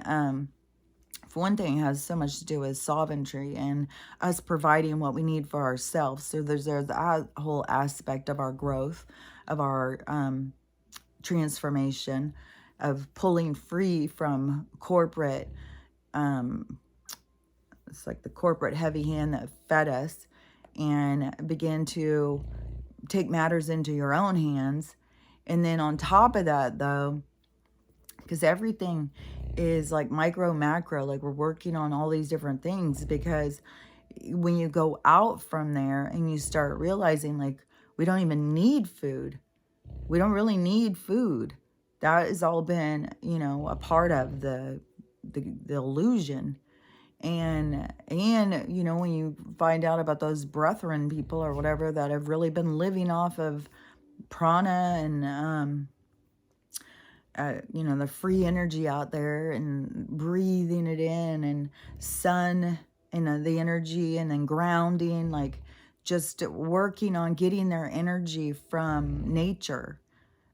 for one thing, it has so much to do with sovereignty and us providing what we need for ourselves. So there's that whole aspect of our growth, of our transformation, of pulling free from corporate, it's like the corporate heavy hand that fed us, and begin to take matters into your own hands. And then on top of that, though, because everything is like micro, macro, like we're working on all these different things, because when you go out from there and you start realizing like we don't even need food. We don't really need food. That has all been, you know, a part of the illusion. And you know, when you find out about those brethren people or whatever that have really been living off of prana and you know, the free energy out there and breathing it in, and sun and the energy, and then grounding, like just working on getting their energy from nature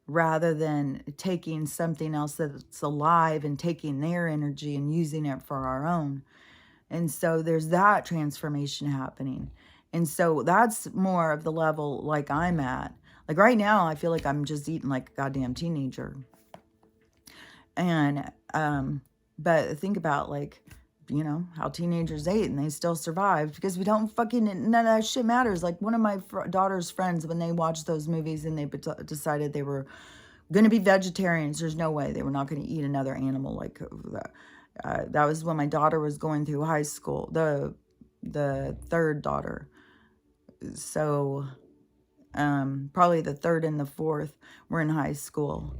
rather than taking something else that's alive and taking their energy and using it for our own. And so there's that transformation happening. And so that's more of the level like I'm at. Like right now, I feel like I'm just eating like a goddamn teenager. And, but think about like, you know, how teenagers ate and they still survived, because we don't fucking, none of that shit matters. Like one of my daughter's friends, when they watched those movies and they decided they were going to be vegetarians, there's no way they were not going to eat another animal like that. That was when my daughter was going through high school, the third daughter. So, probably the third and the fourth were in high school.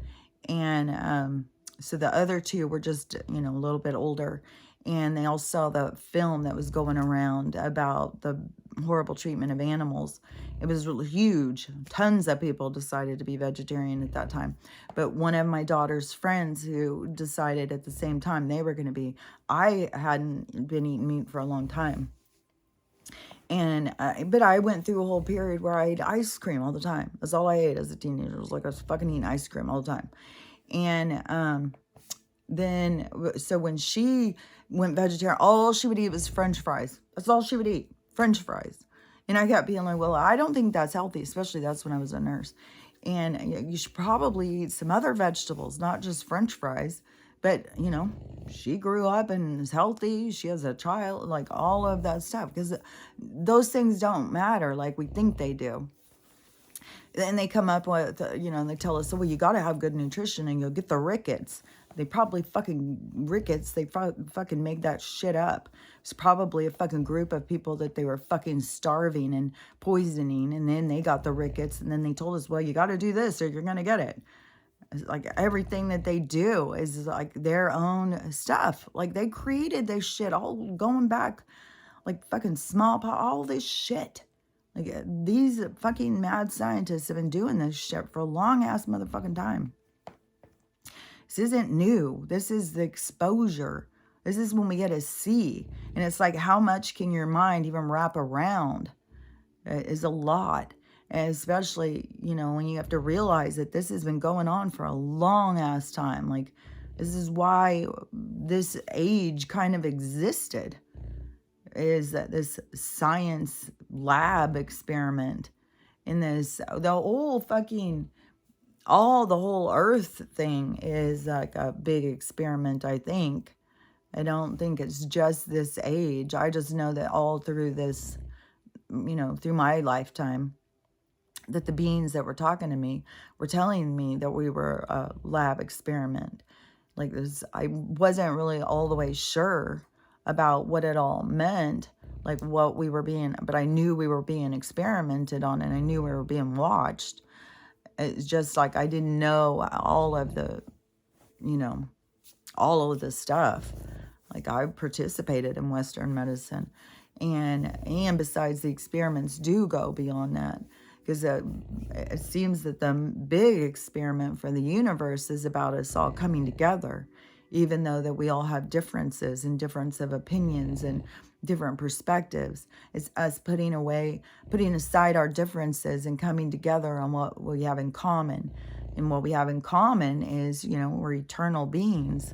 And, so the other two were just, you know, a little bit older. And they all saw the film that was going around about the horrible treatment of animals. It was really huge. Tons of people decided to be vegetarian at that time. But one of my daughter's friends who decided at the same time they were going to be, I hadn't been eating meat for a long time. And, but I went through a whole period where I ate ice cream all the time. That's all I ate as a teenager. It was like I was fucking eating ice cream all the time. And, then, so when she went vegetarian, all she would eat was French fries. That's all she would eat, French fries. And I kept being like, well, I don't think that's healthy, especially that's when I was a nurse. And you should probably eat some other vegetables, not just French fries. But, you know, she grew up and is healthy. She has a child, like all of that stuff. Because those things don't matter like we think they do. And they come up with, you know, and they tell us, oh, well, you got to have good nutrition and you'll get the rickets. They probably fucking rickets. They fucking make that shit up. It's probably a fucking group of people that they were fucking starving and poisoning. And then they got the rickets. And then they told us, well, you got to do this or you're going to get it. It's like everything that they do is like their own stuff. Like they created this shit all going back like fucking smallpox, all this shit. Like these fucking mad scientists have been doing this shit for a long ass motherfucking time. This isn't new. This is the exposure. This is when we get to see. And it's like, how much can your mind even wrap around? It is a lot. And especially, you know, when you have to realize that this has been going on for a long ass time. Like, this is why this age kind of existed. Is that this science lab experiment in this. The whole fucking, the whole earth thing is like a big experiment, I think. I don't think it's just this age. I just know that all through this, through my lifetime, that the beings that were talking to me were telling me that we were a lab experiment. Like this, I wasn't really all the way sure about what it all meant, like what we were being, but I knew we were being experimented on and I knew we were being watched. It's just like I didn't know all of the, all of the stuff. Like I participated in Western medicine, and besides, the experiments do go beyond that, because it seems that the big experiment for the universe is about us all coming together, even though that we all have differences and difference of opinions and different perspectives. It's us putting aside our differences and coming together on what we have in common. And what we have in common is, we're eternal beings.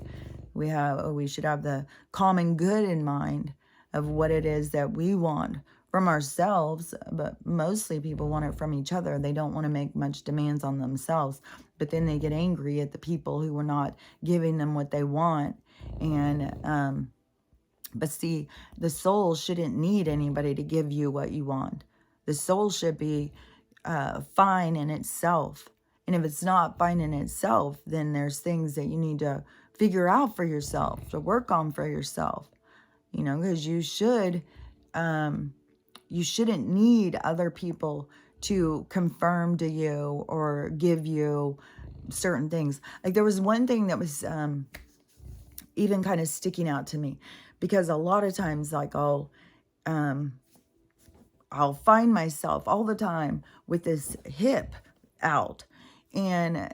We should have the common good in mind of what it is that we want from ourselves, but mostly people want it from each other. They don't want to make much demands on themselves, but then they get angry at the people who are not giving them what they want. And but see, the soul shouldn't need anybody to give you what you want. The soul should be fine in itself. And if it's not fine in itself, then there's things that you need to figure out for yourself, to work on for yourself, because you shouldn't need other people to confirm to you or give you certain things. Like there was one thing that was even kind of sticking out to me, because a lot of times, like I'll find myself all the time with this hip out, and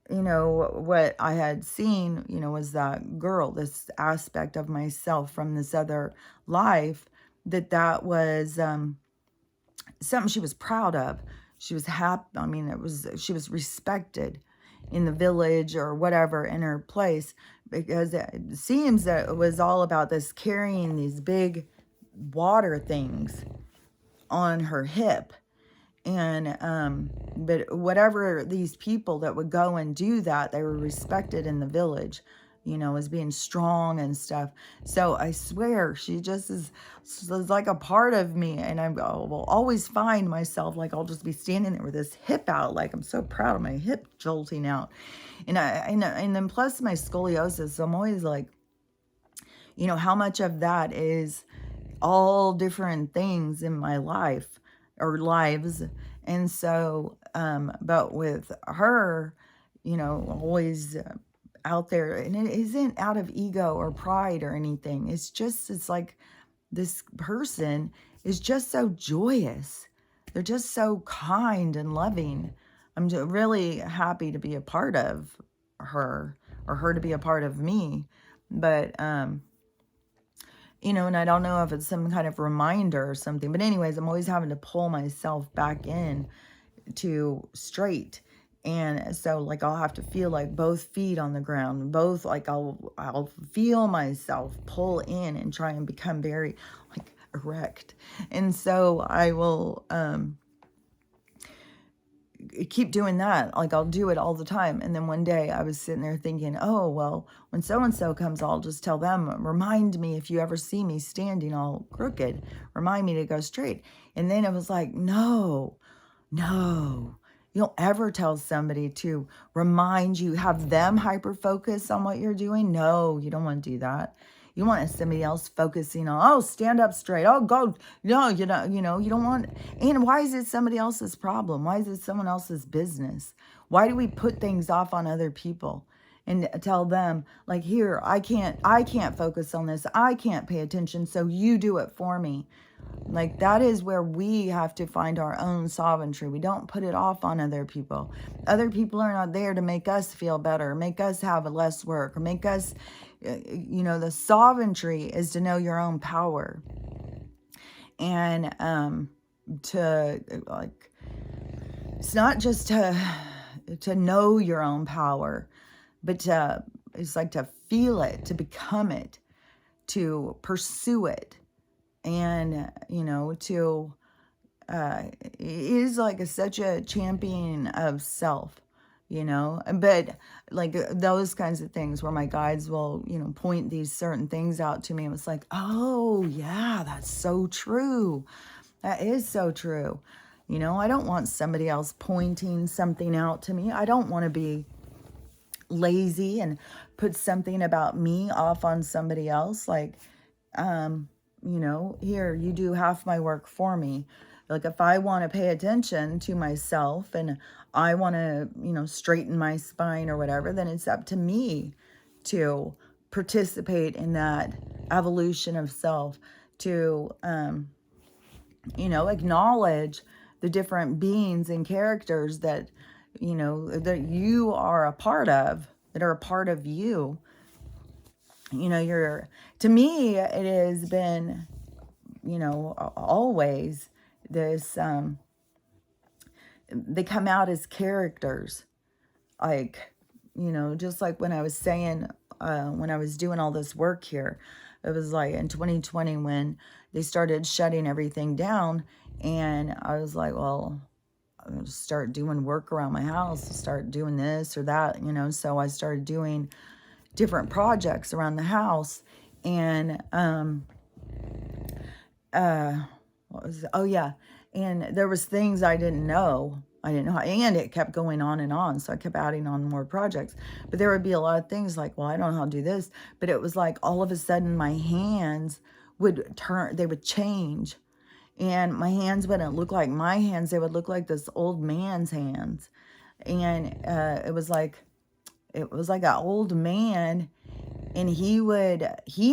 what I had seen, was that girl, this aspect of myself from this other life, that was something she was proud of. She was happy. I mean, she was respected in the village or whatever, in her place, because it seems that it was all about this carrying these big water things on her hip. And but whatever, these people that would go and do that, they were respected in the village, as being strong and stuff. So I swear she just is like a part of me, and I will always find myself, like I'll just be standing there with this hip out, like I'm so proud of my hip jolting out. And then plus my scoliosis, so I'm always like, how much of that is all different things in my life or lives. And so, but with her, always out there, and it isn't out of ego or pride or anything. It's like this person is just so joyous. They're just so kind and loving. I'm really happy to be a part of her, or her to be a part of me. But, and I don't know if it's some kind of reminder or something, but anyways, I'm always having to pull myself back in to straight. And so like, I'll have to feel like both feet on the ground, both, like I'll feel myself pull in and try and become very like erect. And so I will, keep doing that. Like I'll do it all the time. And then one day I was sitting there thinking, oh, well, when so-and-so comes, I'll just tell them, remind me, if you ever see me standing all crooked, remind me to go straight. And then it was like, no, you don't ever tell somebody to remind you, have them hyper focus on what you're doing. No, you don't want to do that. You want somebody else focusing on, oh, stand up straight. Oh, go. No, you don't want. And why is it somebody else's problem? Why is it someone else's business? Why do we put things off on other people and tell them, like, here, I can't focus on this. I can't pay attention. So you do it for me. Like, that is where we have to find our own sovereignty. We don't put it off on other people. Other people are not there to make us feel better, make us have less work, or make us, the sovereignty is to know your own power. And to, like, it's not just to know your own power, but it's like to feel it, to become it, to pursue it. And, to is like such a champion of self, you know. But like those kinds of things where my guides will, you know, point these certain things out to me. It was like, oh yeah, that's so true. That is so true. You know, I don't want somebody else pointing something out to me. I don't want to be lazy and put something about me off on somebody else. Like, you know, here, you do half my work for me. Like, if I want to pay attention to myself and I want to, you know, straighten my spine or whatever, then it's up to me to participate in that evolution of self, to, you know, acknowledge the different beings and characters that, you know, that you are a part of, that are a part of you. You know, to me, it has been, you know, always this, they come out as characters. Like, you know, just like when I was saying, when I was doing all this work here, it was like in 2020 when they started shutting everything down. And I was like, well, I'm going to start doing work around my house, start doing this or that, you know. So I started doing different projects around the house. And, what was it? Oh yeah. And there was things I didn't know. And it kept going on and on. So I kept adding on more projects. But there would be a lot of things like, well, I don't know how to do this. But it was like all of a sudden my hands would turn, they would change. And my hands wouldn't look like my hands. They would look like this old man's hands. And it was like an old man. And he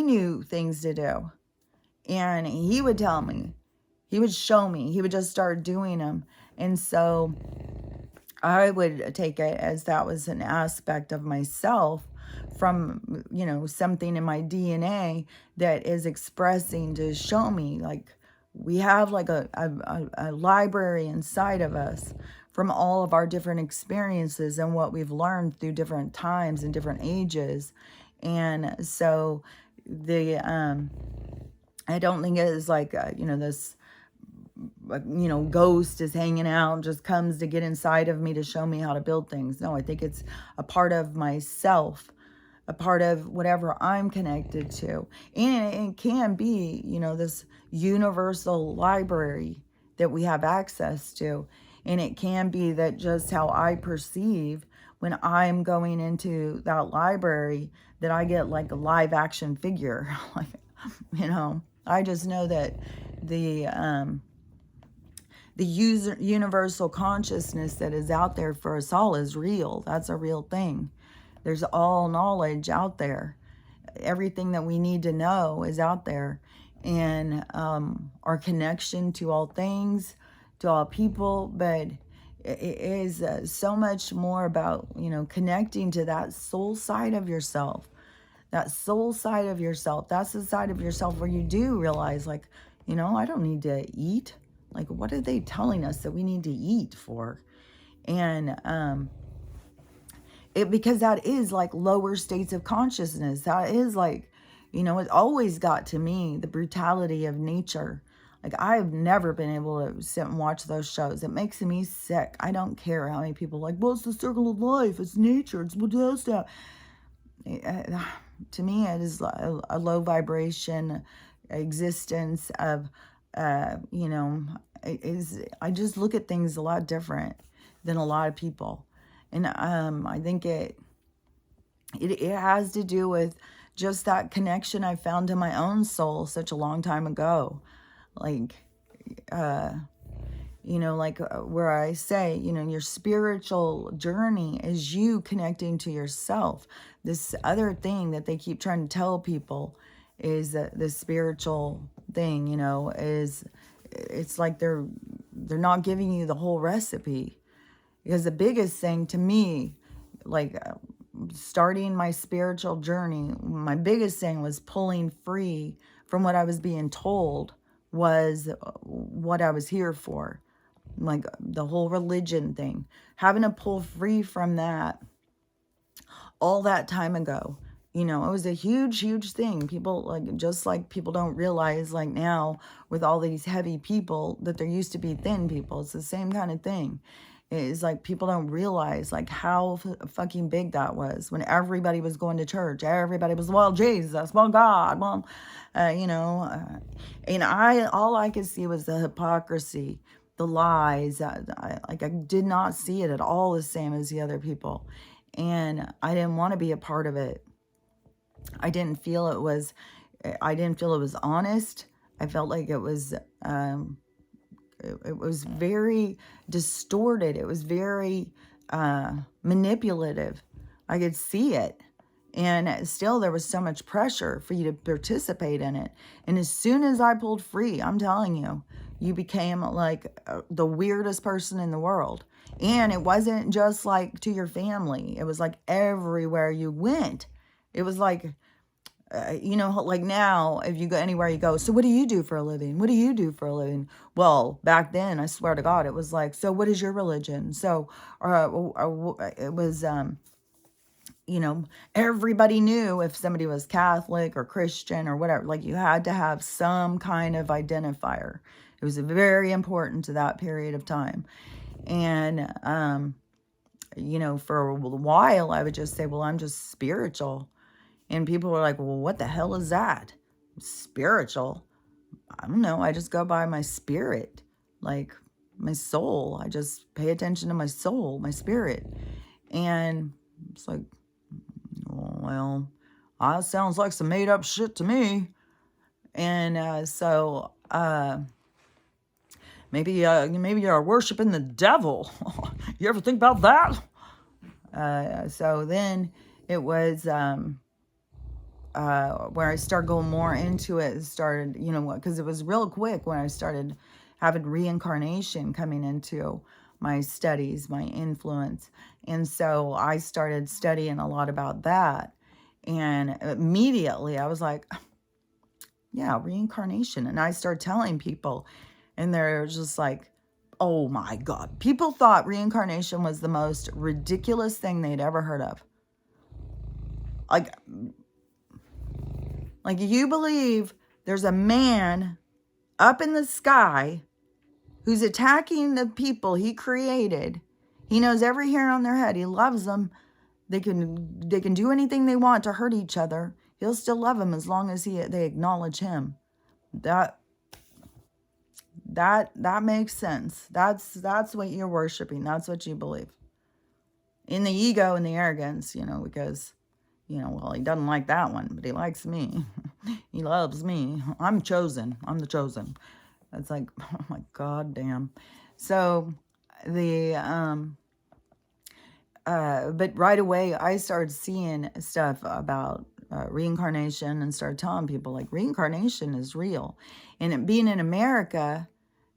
knew things to do. And he would tell me. He would show me. He would just start doing them. And so I would take it as that was an aspect of myself from, you know, something in my DNA that is expressing to show me, like, we have like a library inside of us from all of our different experiences and what we've learned through different times and different ages. And so I don't think it is like, you know, this, you know, ghost is hanging out, just comes to get inside of me to show me how to build things. No, I think it's a part of myself, a part of whatever I'm connected to. And it can be, you know, this universal library that we have access to. And it can be that just how I perceive when I'm going into that library, that I get like a live action figure. Like, you know, I just know that the universal consciousness that is out there for us all is real. That's a real thing. There's all knowledge out there. Everything that we need to know is out there. And our connection to all things, to all people, but it is so much more about, you know, connecting to that soul side of yourself. That soul side of yourself, that's the side of yourself where you do realize, like, you know, I don't need to eat. Like, what are they telling us that we need to eat for? And because that is like lower states of consciousness. That is like, you know, it always got to me, the brutality of nature. Like, I've never been able to sit and watch those shows. It makes me sick. I don't care how many people are like, well, it's the circle of life. It's nature. It's what else that. To me, it is a low vibration existence of, you know, I just look at things a lot different than a lot of people. And I think it has to do with just that connection I found to my own soul such a long time ago. Like, you know, like where I say, you know, your spiritual journey is you connecting to yourself. This other thing that they keep trying to tell people is that the spiritual thing, you know, is, it's like they're not giving you the whole recipe. Because the biggest thing to me, like starting my spiritual journey, my biggest thing was pulling free from what I was being told was what I was here for. Like the whole religion thing, having to pull free from that all that time ago. You know, it was a huge, huge thing. People, like, just like people don't realize, like, now with all these heavy people, that there used to be thin people. It's the same kind of thing. It's like people don't realize, like, how fucking big that was when everybody was going to church. Everybody was, well, Jesus, well, God, well, you know, and all I could see was the hypocrisy, the lies. I did not see it at all the same as the other people. And I didn't want to be a part of it. I didn't feel it was honest. I felt like it was very distorted. It was very manipulative. I could see it. And still there was so much pressure for you to participate in it. And as soon as I pulled free, I'm telling you, you became like the weirdest person in the world. And it wasn't just like to your family. It was like everywhere you went. It was like, you know, like now, if you go anywhere you go, so what do you do for a living? What do you do for a living? Well, back then, I swear to God, it was like, so what is your religion? So, it was, you know, everybody knew if somebody was Catholic or Christian or whatever, like you had to have some kind of identifier. It was very important to that period of time. And, you know, for a while, I would just say, well, I'm just spiritual. And people were like, well, what the hell is that? Spiritual? I don't know. I just go by my spirit, like my soul. I just pay attention to my soul, my spirit. And it's like, well, that sounds like some made up shit to me. And so maybe you're worshiping the devil. You ever think about that? So then it was where I started going more into it. Started, you know, because it was real quick when I started having reincarnation coming into my studies, my influence. And so I started studying a lot about that. And immediately I was like, yeah, reincarnation. And I started telling people, and they're just like, oh my God. People thought reincarnation was the most ridiculous thing they'd ever heard of. Like you believe there's a man up in the sky who's attacking the people he created. He knows every hair on their head. He loves them. They can do anything they want to hurt each other. He'll still love them as long as they acknowledge him. That makes sense. That's what you're worshiping. That's what you believe. In the ego and the arrogance, you know, because, you know, well, he doesn't like that one, but he likes me. He loves me. I'm chosen. I'm the chosen. It's like, oh my God damn. So but right away I started seeing stuff about reincarnation and started telling people like reincarnation is real. And it being in America,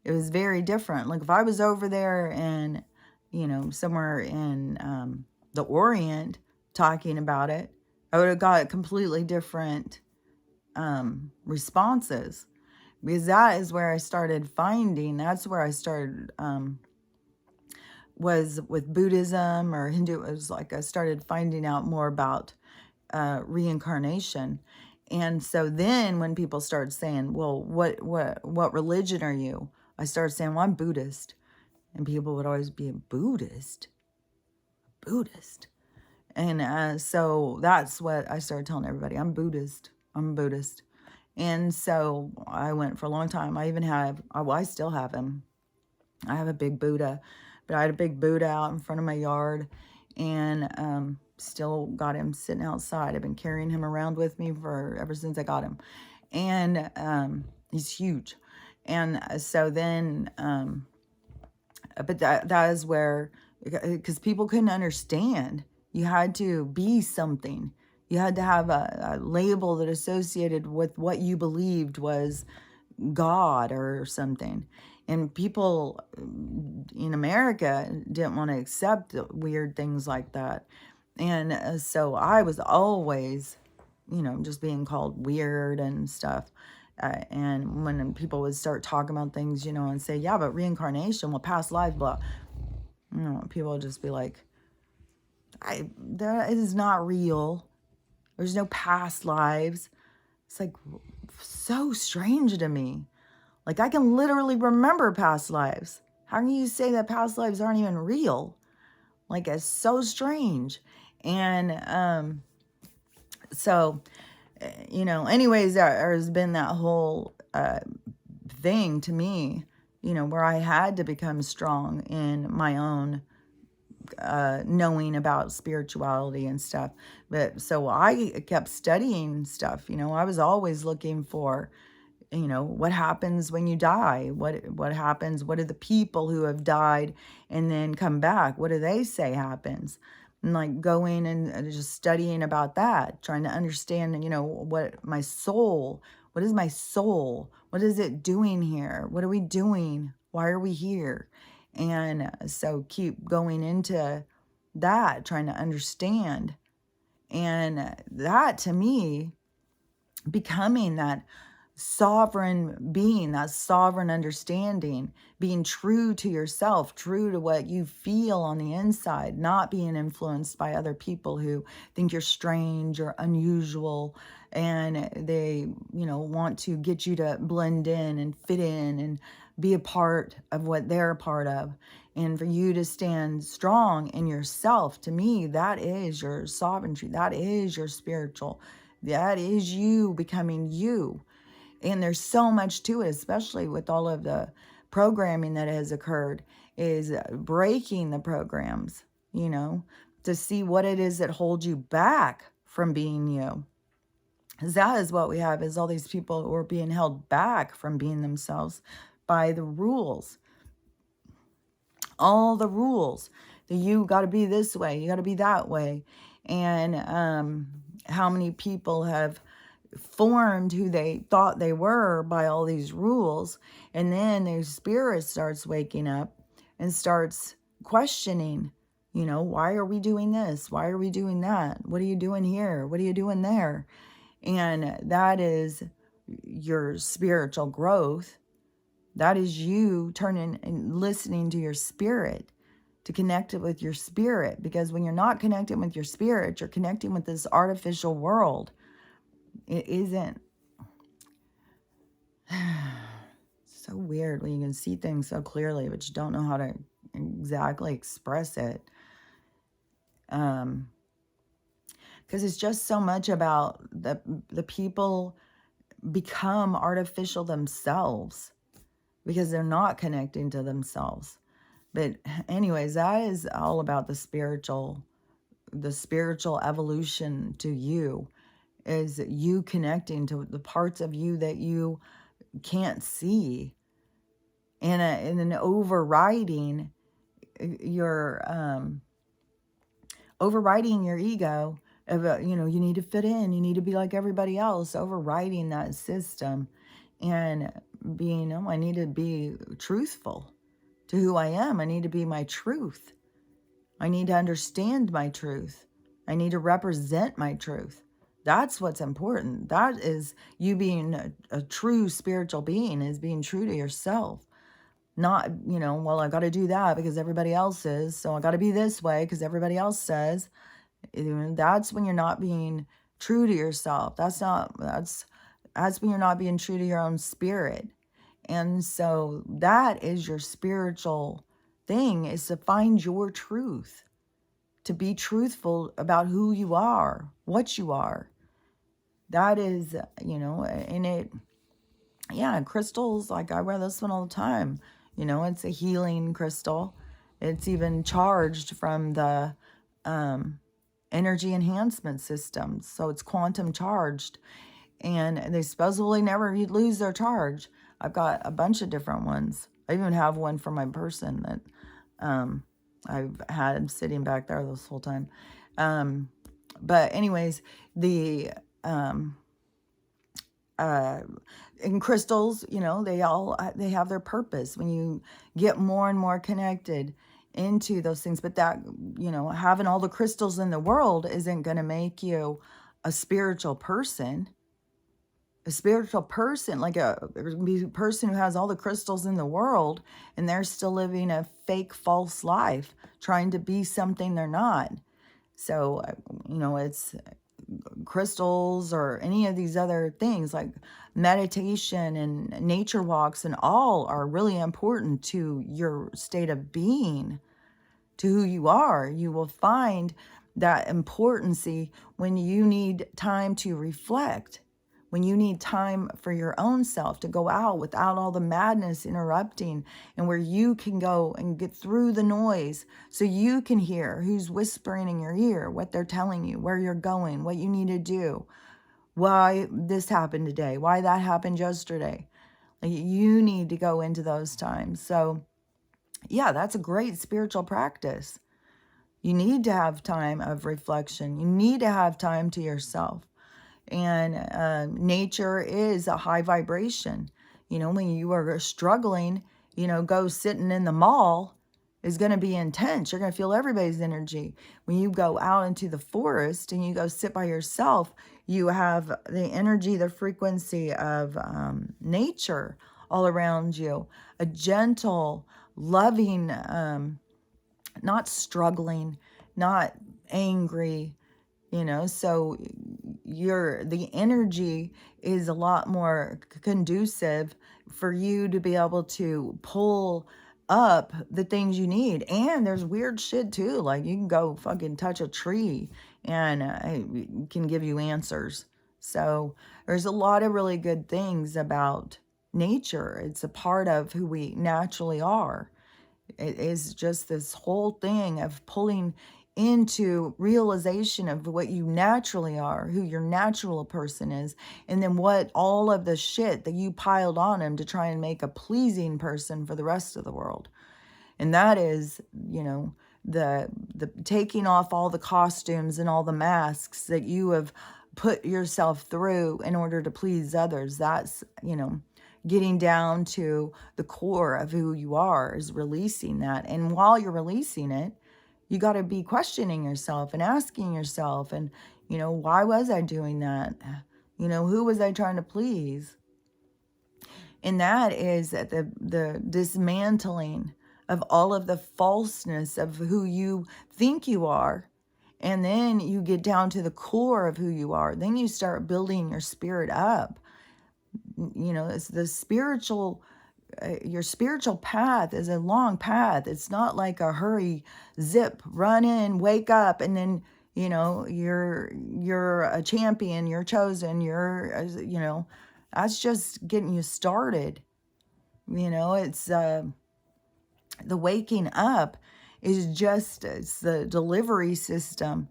it was very different. Like if I was over there and, you know, somewhere in the Orient talking about it, I would have got completely different responses, because that is where I started finding, that's where I started, was with Buddhism or Hindu. It was like I started finding out more about reincarnation. And so then when people started saying, well, what religion are you? I started saying, well, I'm Buddhist. And people would always be a Buddhist. And so that's what I started telling everybody. I'm Buddhist. And so I went for a long time. I even have, I still have him. I have a big Buddha, but I had a big Buddha out in front of my yard, and still got him sitting outside. I've been carrying him around with me ever since I got him. And he's huge. And so then, but that is where, because people couldn't understand. You had to be something. You had to have a label that associated with what you believed was God or something. And people in America didn't want to accept weird things like that. And so I was always, you know, just being called weird and stuff. And when people would start talking about things, you know, and say, yeah, but reincarnation, well, past lives, blah. You know, people would just be like, that is not real. There's no past lives. It's like so strange to me. Like I can literally remember past lives. How can you say that past lives aren't even real? Like it's so strange. And so, anyways, there has been that whole thing to me, where I had to become strong in my own knowing about spirituality and stuff. But so I kept studying stuff. I was always looking for, what happens when you die? What happens? What are the people who have died and then come back? What do they say happens? And like going and just studying about that, trying to understand, what my soul, what is my soul? What is it doing here? What are we doing? Why are we here? And so keep going into that, trying to understand. And that to me, becoming that sovereign being, that sovereign understanding, being true to yourself, true to what you feel on the inside, not being influenced by other people who think you're strange or unusual, and they, want to get you to blend in and fit in and be a part of what they're a part of. And for you to stand strong in yourself, to me, that is your sovereignty. That is your spiritual. That is you becoming you. And there's so much to it, especially with all of the programming that has occurred, is breaking the programs, to see what it is that holds you back from being you. Because that is what we have, is all these people who are being held back from being themselves by the rules. All the rules that you got to be this way, you got to be that way. And how many people have formed who they thought they were by all these rules, and then their spirit starts waking up and starts questioning, why are we doing this? Why are we doing that? What are you doing here? What are you doing there? And that is your spiritual growth. That is you turning and listening to your spirit, to connect it with your spirit. Because when you're not connecting with your spirit, you're connecting with this artificial world. It isn't. So weird when you can see things so clearly, but you don't know how to exactly express it. Because it's just so much about the people become artificial themselves because they're not connecting to themselves. But anyways, that is all about the spiritual evolution to you, is you connecting to the parts of you that you can't see, and then overriding your ego of you need to fit in, you need to be like everybody else, overriding that system and being, I need to be truthful to who I am. I need to be my truth. I need to understand my truth. I need to represent my truth. That's what's important. That is you being a true spiritual being, is being true to yourself. Not, well, I got to do that because everybody else is, so I got to be this way because everybody else says. That's when you're not being true to yourself. That's when you're not being true to your own spirit. And so that is your spiritual thing, is to find your truth, to be truthful about who you are, what you are. That is, and it, yeah, crystals, like I wear this one all the time. It's a healing crystal. It's even charged from the energy enhancement system. So it's quantum charged. And they supposedly never lose their charge. I've got a bunch of different ones. I even have one for my person that I've had sitting back there this whole time. But anyways, the and crystals, they have their purpose when you get more and more connected into those things. But that, having all the crystals in the world isn't going to make you a spiritual person. A spiritual person, like a person who has all the crystals in the world and they're still living a fake, false life, trying to be something they're not. So, it's crystals or any of these other things like meditation and nature walks, and all are really important to your state of being, to who you are. You will find that importancy when you need time to reflect, when you need time for your own self to go out without all the madness interrupting, and where you can go and get through the noise so you can hear who's whispering in your ear, what they're telling you, where you're going, what you need to do, why this happened today, why that happened yesterday. Like, you need to go into those times. So yeah, that's a great spiritual practice. You need to have time of reflection. You need to have time to yourself. And nature is a high vibration. You know, when you are struggling, you know, go sitting in the mall is going to be intense. You're going to feel everybody's energy. When you go out into the forest and you go sit by yourself, you have the energy, the frequency of nature all around you. A gentle, loving, not struggling, not angry, you know. So the energy is a lot more conducive for you to be able to pull up the things you need. And there's weird shit too, like you can go fucking touch a tree and it can give you answers. So there's a lot of really good things about nature. It's a part of who we naturally are. It is just this whole thing of pulling into realization of what you naturally are, who your natural person is, and then what all of the shit that you piled on him to try and make a pleasing person for the rest of the world. And that is, you know, the taking off all the costumes and all the masks that you have put yourself through in order to please others. That's, you know, getting down to the core of who you are, is releasing that. And while you're releasing it, you got to be questioning yourself and asking yourself, and, you know, why was I doing that? You know, who was I trying to please? And that is the dismantling of all of the falseness of who you think you are. And then you get down to the core of who you are. Then you start building your spirit up. You know, it's the spiritual, your spiritual path is a long path. It's not like a hurry, zip, run in, wake up, and then, you know, you're a champion, you're chosen, you know, that's just getting you started. You know, it's the waking up is just, it's the delivery system.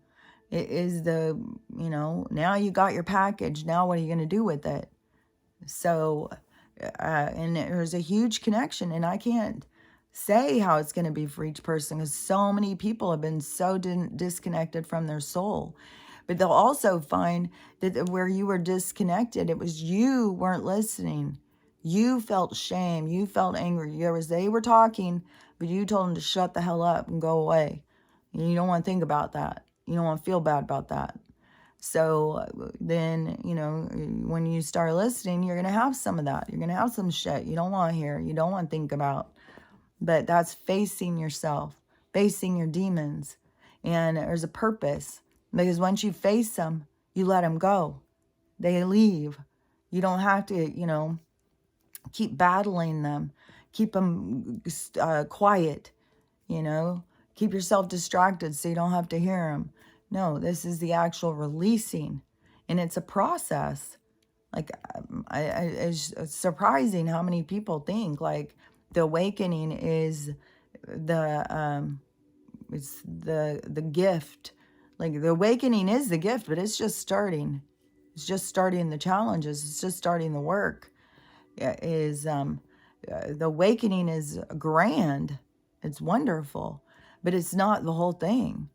It is the, you know, now you got your package. Now what are you going to do with it? So, and there's a huge connection, and I can't say how it's going to be for each person because so many people have been so disconnected from their soul. But they'll also find that where you were disconnected, it was you weren't listening. You felt shame. You felt angry. They were talking, but you told them to shut the hell up and go away. And you don't want to think about that. You don't want to feel bad about that. So then, you know, when you start listening, you're going to have some of that. You're going to have some shit you don't want to hear, you don't want to think about. But that's facing yourself, facing your demons. And there's a purpose. Because once you face them, you let them go. They leave. You don't have to, you know, keep battling them. Keep them quiet, you know. Keep yourself distracted so you don't have to hear them. No, this is the actual releasing, and it's a process. Like, it's surprising how many people think like the awakening is it's the gift. Like, the awakening is the gift, but it's just starting. It's just starting the challenges. It's just starting the work. The awakening is grand. It's wonderful, but it's not the whole thing.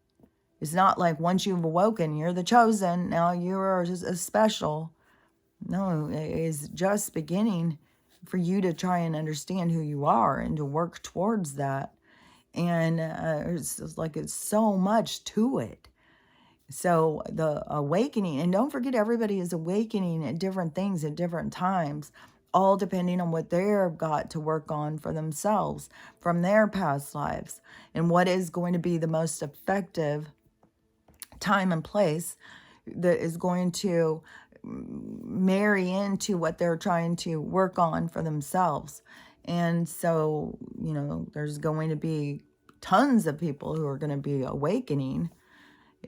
It's not like once you've awoken, you're the chosen, now you're a special. No, it is just beginning for you to try and understand who you are and to work towards that. And it's like it's so much to it. So the awakening, and don't forget, everybody is awakening at different things at different times, all depending on what they've got to work on for themselves from their past lives, and what is going to be the most effective time and place that is going to marry into what they're trying to work on for themselves. And so, there's going to be tons of people who are going to be awakening,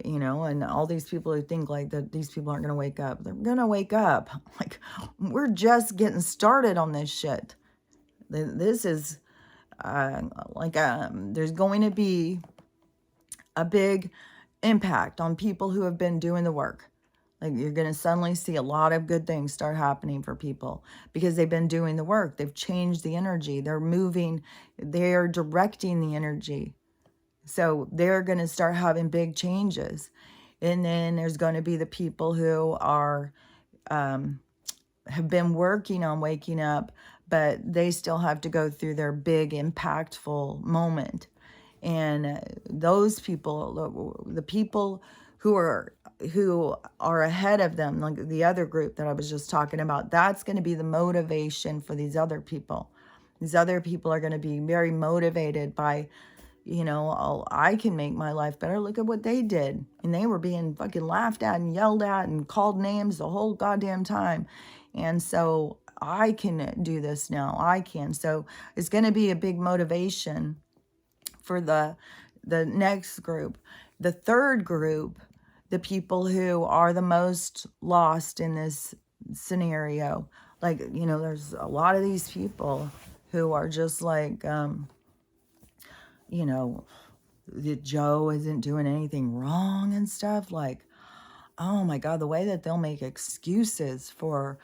and all these people who think like that these people aren't going to wake up. They're going to wake up. Like, we're just getting started on this shit. This is there's going to be a big impact on people who have been doing the work. Like, you're going to suddenly see a lot of good things start happening for people because they've been doing the work. They've changed the energy. They're moving. They're directing the energy. So they're going to start having big changes. And then there's going to be the people who are have been working on waking up, but they still have to go through their big impactful moment. And those people, the people who are ahead of them, like the other group that I was just talking about, that's going to be the motivation for these other people. These other people are going to be very motivated by, oh, I can make my life better. Look at what they did. And they were being fucking laughed at and yelled at and called names the whole goddamn time. And so I can do this now. I can. So it's going to be a big motivation for the next group. The third group, the people who are the most lost in this scenario. Like, there's a lot of these people who are just like, that Joe isn't doing anything wrong and stuff. Like, oh my God, the way that they'll make excuses for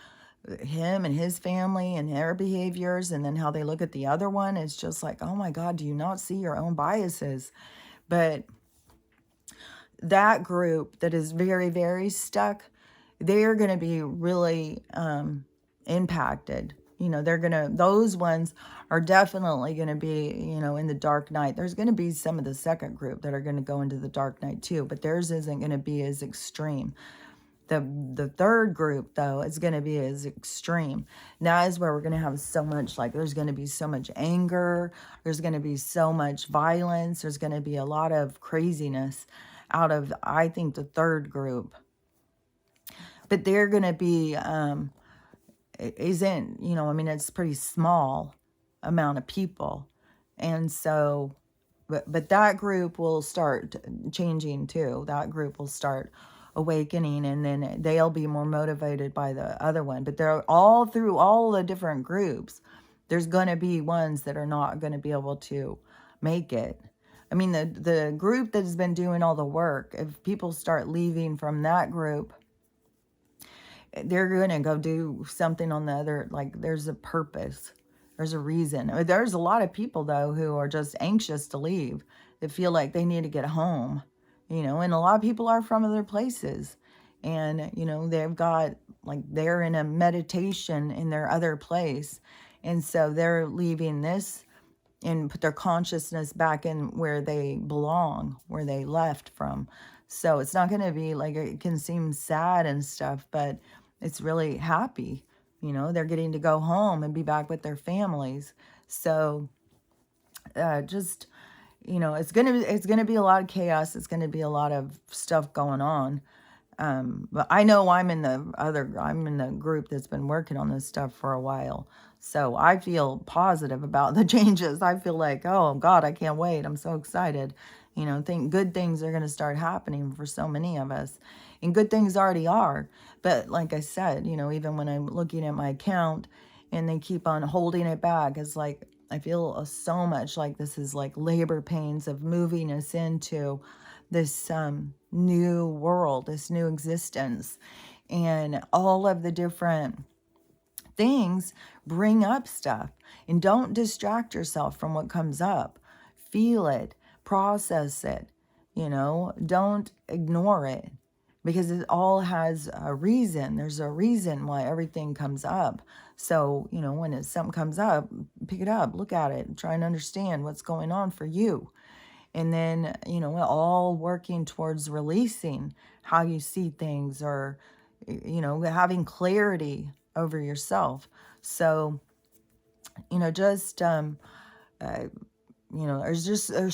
him and his family and their behaviors, and then how they look at the other one is just like, oh my God, do you not see your own biases? But that group that is very, very stuck, they're going to be really impacted. Those ones are definitely going to be, in the dark night. There's going to be some of the second group that are going to go into the dark night too, but theirs isn't going to be as extreme. The third group, though, is going to be as extreme. Now is where we're going to have so much, like, there's going to be so much anger. There's going to be so much violence. There's going to be a lot of craziness out of, I think, the third group. But they're going to be, it's pretty small amount of people. And so, but that group will start changing too. That group will start awakening, and then they'll be more motivated by the other one. But they're all through all the different groups, there's going to be ones that are not going to be able to make it. I mean, the group that has been doing all the work, if people start leaving from that group, they're going to go do something on the other. Like, there's a purpose. There's a reason. There's a lot of people, though, who are just anxious to leave. They feel like they need to get home. And a lot of people are from other places, and, they've got, like, they're in a meditation in their other place. And so they're leaving this and put their consciousness back in where they belong, where they left from. So it's not going to be like, it can seem sad and stuff, but it's really happy. They're getting to go home and be back with their families. So it's gonna be a lot of chaos. It's gonna be a lot of stuff going on. But I know I'm in the group that's been working on this stuff for a while. So I feel positive about the changes. I feel like, oh God, I can't wait. I'm so excited. Think good things are gonna start happening for so many of us. And good things already are. But like I said, even when I'm looking at my account and they keep on holding it back, it's like, I feel so much like this is like labor pains of moving us into this new world, this new existence. And all of the different things bring up stuff. And don't distract yourself from what comes up. Feel it, process it, don't ignore it. Because it all has a reason. There's a reason why everything comes up. So, when something comes up, pick it up, look at it, try and understand what's going on for you. And then, all working towards releasing how you see things, or, having clarity over yourself. So, there's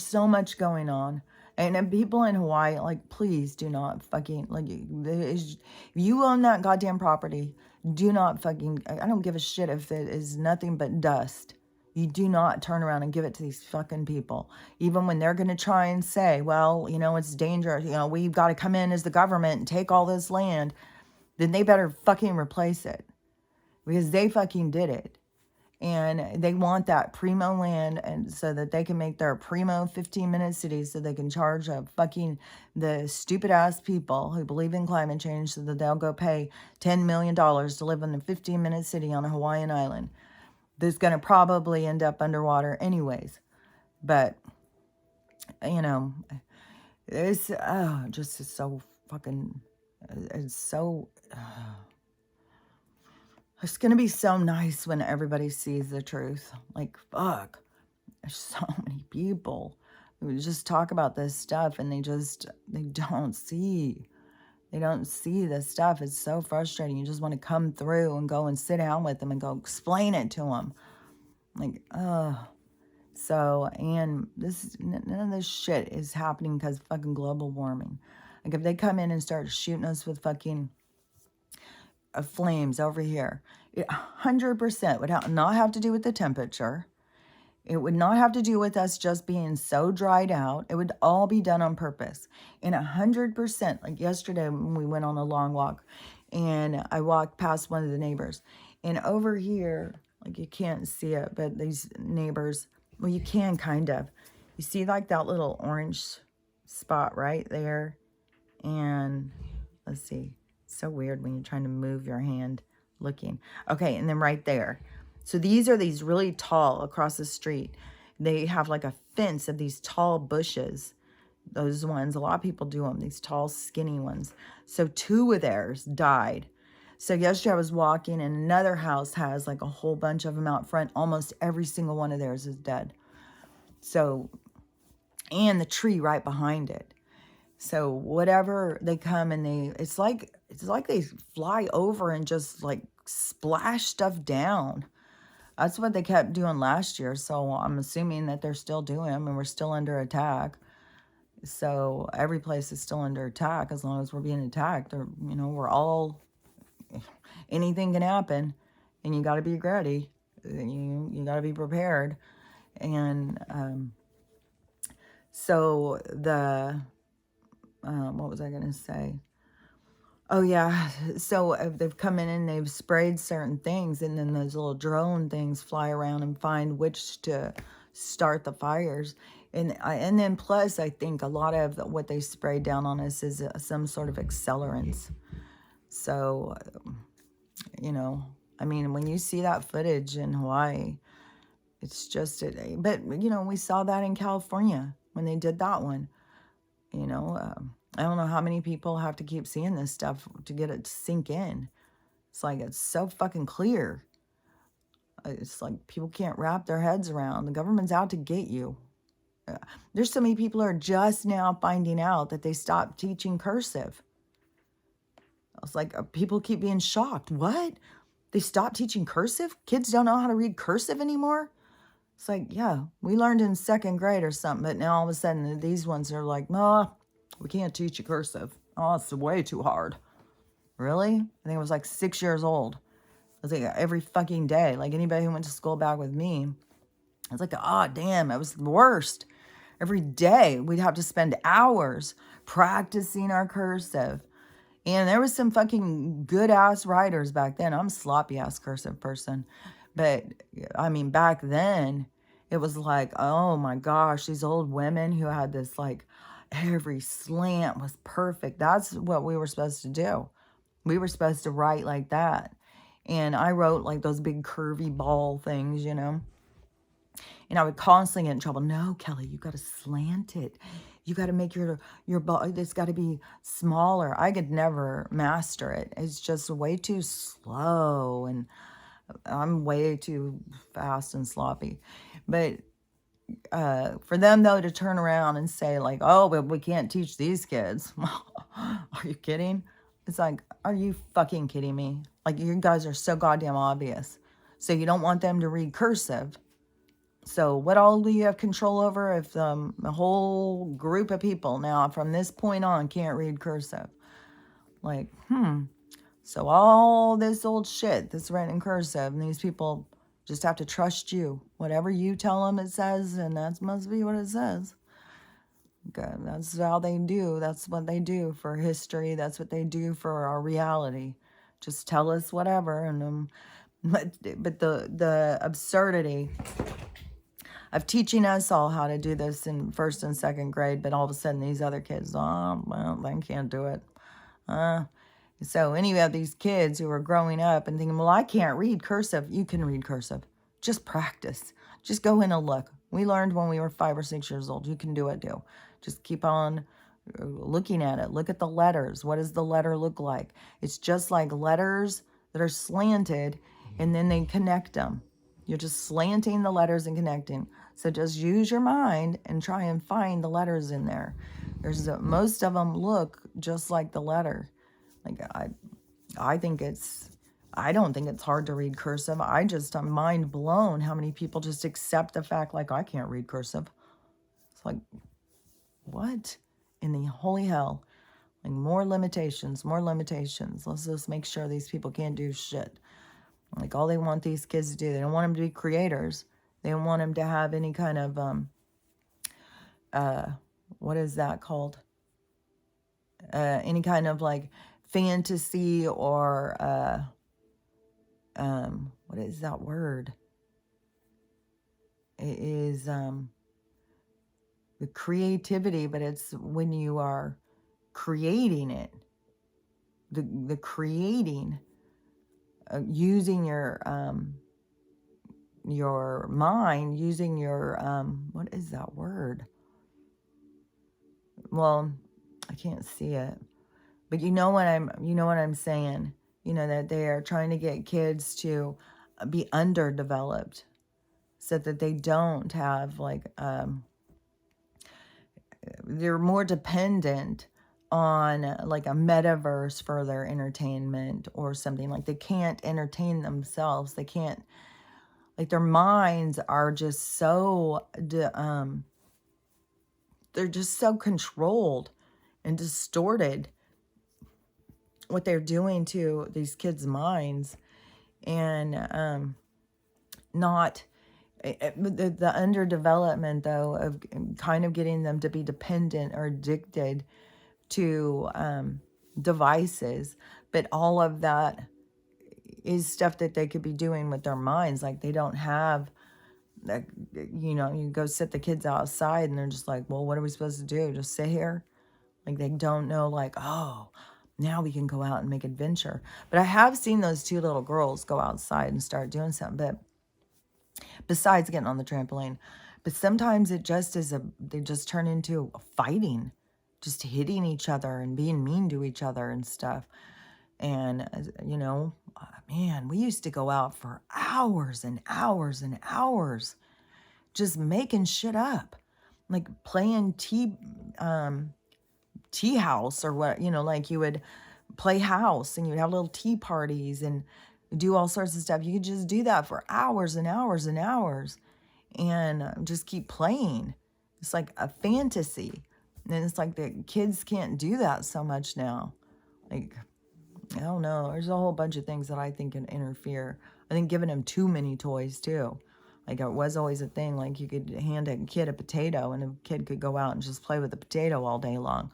so much going on. And then people in Hawaii, like, please do not fucking, like, if you own that goddamn property, do not fucking, I don't give a shit if it is nothing but dust. You do not turn around and give it to these fucking people. Even when they're going to try and say, well, you know, it's dangerous. You know, we've got to come in as the government and take all this land. Then they better fucking replace it. Because they fucking did it. And they want that primo land, and so that they can make their primo 15-minute cities, so they can charge the stupid ass people who believe in climate change, so that they'll go pay $10 million to live in a 15-minute city on a Hawaiian island that's going to probably end up underwater anyways. But, you know, it's just is so fucking, it's so... It's going to be so nice when everybody sees the truth. Like, fuck. There's so many people who just talk about this stuff and they don't see. They don't see this stuff. It's so frustrating. You just want to come through and go and sit down with them and go explain it to them. Like, So, and none of this shit is happening because of fucking global warming. Like, if they come in and start shooting us with fucking... of flames over here, it 100% would not have to do with the temperature. It would not have to do with us just being so dried out. It would all be done on purpose. And 100%, like yesterday when we went on a long walk and I walked past one of the neighbors, and over here, like you can't see it, but these neighbors, well, you can kind of. You see like that little orange spot right there? And let's see. So weird when you're trying to move your hand looking. Okay, and then right there. So these are these really tall across the street. They have like a fence of these tall bushes. Those ones, a lot of people do them, these tall, skinny ones. So 2 of theirs died. So yesterday I was walking and another house has like a whole bunch of them out front. Almost every single one of theirs is dead. So, and the tree right behind it. So whatever they come and it's like they fly over and just like splash stuff down. That's what they kept doing last year. So I'm assuming that they're still doing them and we're still under attack. So every place is still under attack as long as we're being attacked. Or, you know, we're all, anything can happen and you got to be ready. You got to be prepared. And so what was I going to say? Oh, yeah. So they've come in and they've sprayed certain things, and then those little drone things fly around and find which to start the fires. And then plus, I think a lot of what they sprayed down on us is some sort of accelerants. So, you know, I mean, when you see that footage in Hawaii, it's just, but, you know, we saw that in California when they did that one. You know, I don't know how many people have to keep seeing this stuff to get it to sink in. It's like, it's so fucking clear. It's like people can't wrap their heads around. The government's out to get you. There's so many people who are just now finding out that they stopped teaching cursive. It's like people keep being shocked. What? They stopped teaching cursive? Kids don't know how to read cursive anymore? It's like, yeah, we learned in 2nd grade or something, but now all of a sudden these ones are like, no, we can't teach you cursive. Oh, it's way too hard. Really? I think I was like 6 years old. I was like every fucking day. Like anybody who went to school back with me, I was like, oh, damn, it was the worst. Every day we'd have to spend hours practicing our cursive. And there was some fucking good ass writers back then. I'm a sloppy ass cursive person. But I mean, back then it was like, oh my gosh, these old women who had this like every slant was perfect. That's what we were supposed to do. We were supposed to write like that. And I wrote like those big curvy ball things, you know. And I would constantly get in trouble. No, Kelly, you got to slant it. You got to make your ball, it's got to be smaller. I could never master it. It's just way too slow. And I'm way too fast and sloppy. But for them, though, to turn around and say, like, oh, but we can't teach these kids. Are you kidding? It's like, are you fucking kidding me? Like, you guys are so goddamn obvious. So you don't want them to read cursive. So what all do you have control over if a whole group of people now from this point on can't read cursive? Like, so all this old shit that's written in cursive, and these people just have to trust you. Whatever you tell them it says, and that must be what it says. Okay, that's how they do. That's what they do for history. That's what they do for our reality. Just tell us whatever, and but the absurdity of teaching us all how to do this in first and second grade, but all of a sudden these other kids, oh well, they can't do it. So any of these kids who are growing up and thinking, well, I can't read cursive. You can read cursive. Just practice. Just go in and look. We learned when we were 5 or 6 years old. You can do it too. Just keep on looking at it. Look at the letters. What does the letter look like? It's just like letters that are slanted, and then they connect them. You're just slanting the letters and connecting. So just use your mind and try and find the letters in there. Most of them look just like the letter. Like I think I don't think it's hard to read cursive. I'm mind blown how many people just accept the fact like I can't read cursive. It's like, what in the holy hell? Like more limitations, more limitations. Let's just make sure these people can't do shit. Like all they want these kids to do, they don't want them to be creators. They don't want them to have any kind of what is that called? Any kind of like fantasy or what is that word? It is the creativity, but it's when you are creating it, the creating, using your mind, using your what is that word? Well, I can't see it. But you know what I'm saying, that they are trying to get kids to be underdeveloped so that they don't have like they're more dependent on like a metaverse for their entertainment or something. Like they can't entertain themselves. They can't, like their minds are just so they're just so controlled and distorted, what they're doing to these kids' minds, and not the underdevelopment though of kind of getting them to be dependent or addicted to devices. But all of that is stuff that they could be doing with their minds. Like they don't have, like, you go sit the kids outside and they're just like, well, what are we supposed to do? Just sit here? Like they don't know, like, oh, now we can go out and make adventure. But I have seen those 2 little girls go outside and start doing something. But besides getting on the trampoline, but sometimes it just is they just turn into fighting, just hitting each other and being mean to each other and stuff. And, man, we used to go out for hours and hours and hours just making shit up. Like playing tea house or what, like you would play house and you'd have little tea parties and do all sorts of stuff. You could just do that for hours and hours and hours and just keep playing. It's like a fantasy. And it's like the kids can't do that so much now. Like, I don't know. There's a whole bunch of things that I think can interfere. I think giving them too many toys too. Like it was always a thing, like you could hand a kid a potato and a kid could go out and just play with the potato all day long.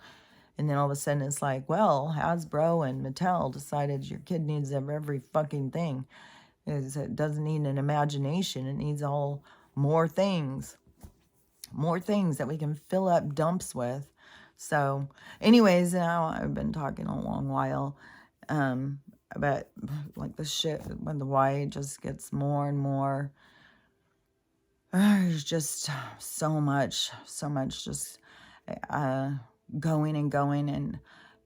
And then all of a sudden it's like, well, Hasbro and Mattel decided your kid needs every fucking thing. It doesn't need an imagination. It needs all more things that we can fill up dumps with. So anyways, now I've been talking a long while. But like the shit, when the why just gets more and more. There's just so much just going and going, and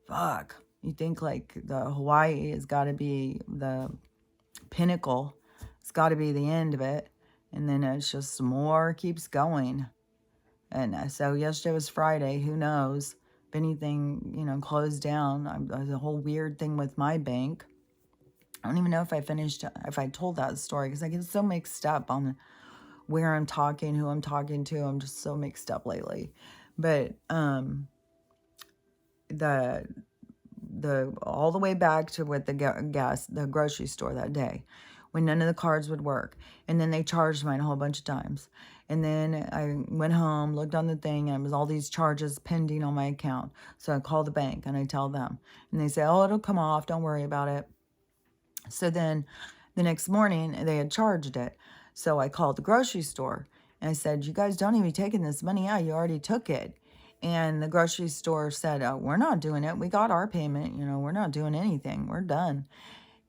fuck, you think like the Hawaii has got to be the pinnacle, it's got to be the end of it, and then it's just more keeps going. And so yesterday was Friday, who knows if anything closed down. There's a whole weird thing with my bank. I don't even know if I told that story because I get so mixed up on where I'm talking, who I'm talking to. I'm just so mixed up lately. But the all the way back to with the grocery store that day, when none of the cards would work, and then they charged mine a whole bunch of times, and then I went home, looked on the thing, and it was all these charges pending on my account. So I call the bank and I tell them, and they say, oh, it'll come off, don't worry about it. So then the next morning they had charged it. So I called the grocery store and I said, you guys don't even be taking this money out, you already took it. And the grocery store said, oh, we're not doing it. We got our payment. We're not doing anything. We're done.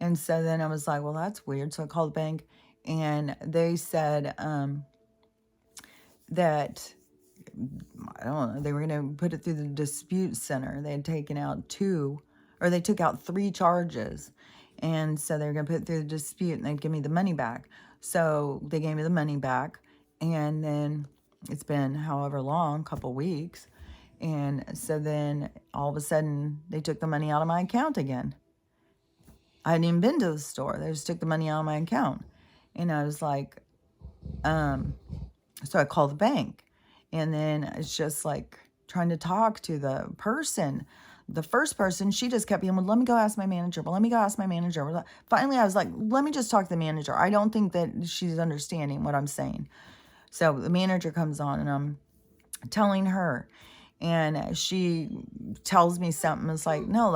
And so then I was like, well, that's weird. So I called the bank and they said that, I don't know, they were going to put it through the dispute center. They had taken out they took out 3 charges. And so they were going to put it through the dispute and they'd give me the money back. So they gave me the money back. And then it's been however long, couple weeks. And so then all of a sudden they took the money out of my account again. I hadn't even been to the store. They just took the money out of my account. And I was like, so I called the bank. And then it's just like trying to talk to the person. The first person, she just kept being, well, let me go ask my manager. Well, let me go ask my manager. Finally, I was like, let me just talk to the manager. I don't think that she's understanding what I'm saying. So the manager comes on and I'm telling her. And she tells me something. It's like, no,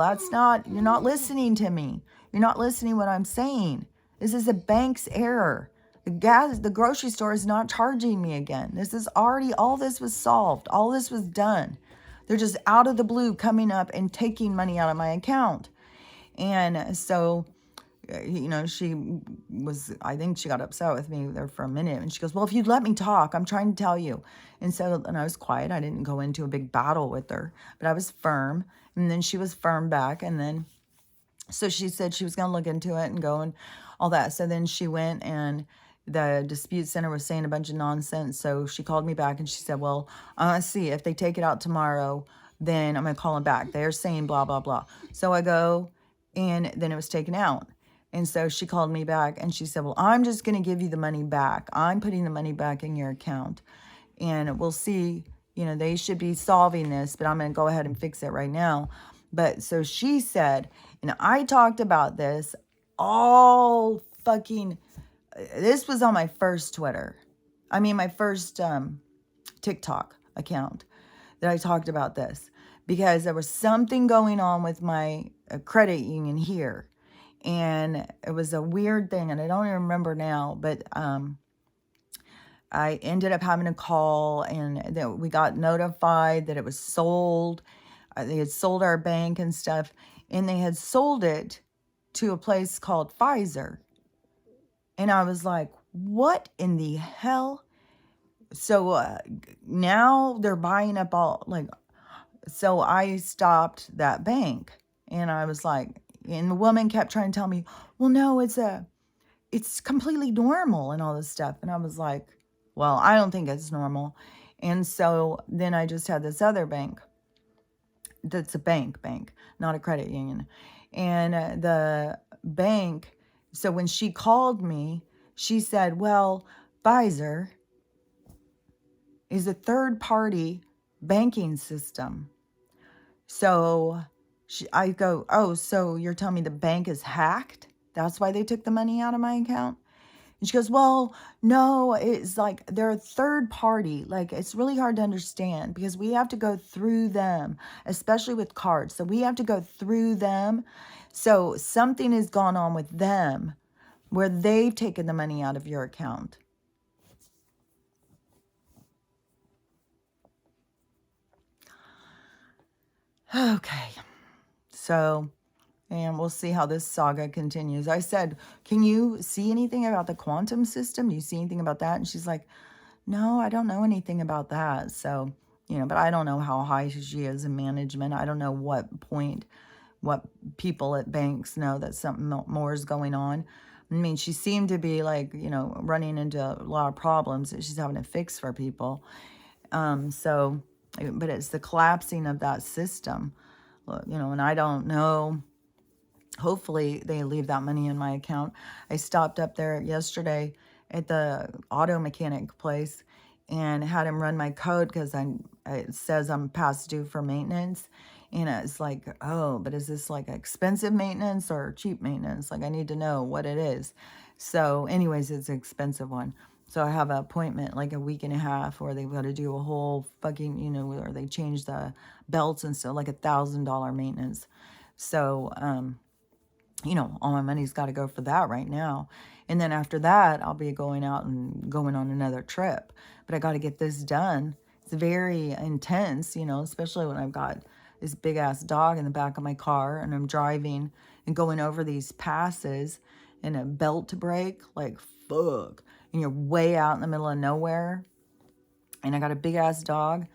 you're not listening to me. You're not listening to what I'm saying. This is a bank's error. The grocery store is not charging me again. All this was solved. All this was done. They're just out of the blue coming up and taking money out of my account. And so, I think she got upset with me there for a minute. And she goes, well, if you'd let me talk, I'm trying to tell you. And I was quiet. I didn't go into a big battle with her, but I was firm. And then she was firm back. And then, so she said she was going to look into it and go and all that. So then she went and the dispute center was saying a bunch of nonsense. So she called me back and she said, well, I see if they take it out tomorrow, then I'm going to call them back. They're saying blah, blah, blah. So I go and then it was taken out. And so she called me back and she said, well, I'm just going to give you the money back. I'm putting the money back in your account and we'll see, they should be solving this, but I'm going to go ahead and fix it right now. But so she said, and I talked about this all fucking, this was on my first my first TikTok account that I talked about this because there was something going on with my credit union here. And it was a weird thing, and I don't even remember now, but I ended up having a call, and we got notified that it was sold. They had sold our bank and stuff, and they had sold it to a place called Pfizer. And I was like, what in the hell? So now they're buying up so I stopped that bank, and I was like, and the woman kept trying to tell me, well, no, it's completely normal and all this stuff. And I was like, well, I don't think it's normal. And so then I just had this other bank that's a bank, not a credit union. And the bank, so when she called me, she said, well, Pfizer is a third-party banking system. So I go, oh, so you're telling me the bank is hacked? That's why they took the money out of my account? And she goes, well, no, it's like they're a third party. Like, it's really hard to understand because we have to go through them, especially with cards. So we have to go through them. So something has gone on with them where they've taken the money out of your account. Okay. So, and we'll see how this saga continues. I said, can you see anything about the quantum system? Do you see anything about that? And she's like, no, I don't know anything about that. So, but I don't know how high she is in management. I don't know what people at banks know that something more is going on. I mean, she seemed to be like, running into a lot of problems that she's having to fix for people. But it's the collapsing of that system, and I don't know. Hopefully they leave that money in my account. I stopped up there yesterday at the auto mechanic place and had him run my code because it says I'm past due for maintenance. And it's like, oh, but is this like expensive maintenance or cheap maintenance? Like, I need to know what it is. So anyways, it's an expensive one. So I have an appointment like a week and a half where they've got to do a whole fucking, where they change the belts and stuff, like $1,000 maintenance. So, all my money's got to go for that right now. And then after that, I'll be going out and going on another trip. But I got to get this done. It's very intense, especially when I've got this big ass dog in the back of my car and I'm driving and going over these passes and a belt to break, like fuck. And you're way out in the middle of nowhere. And I got a big ass dog.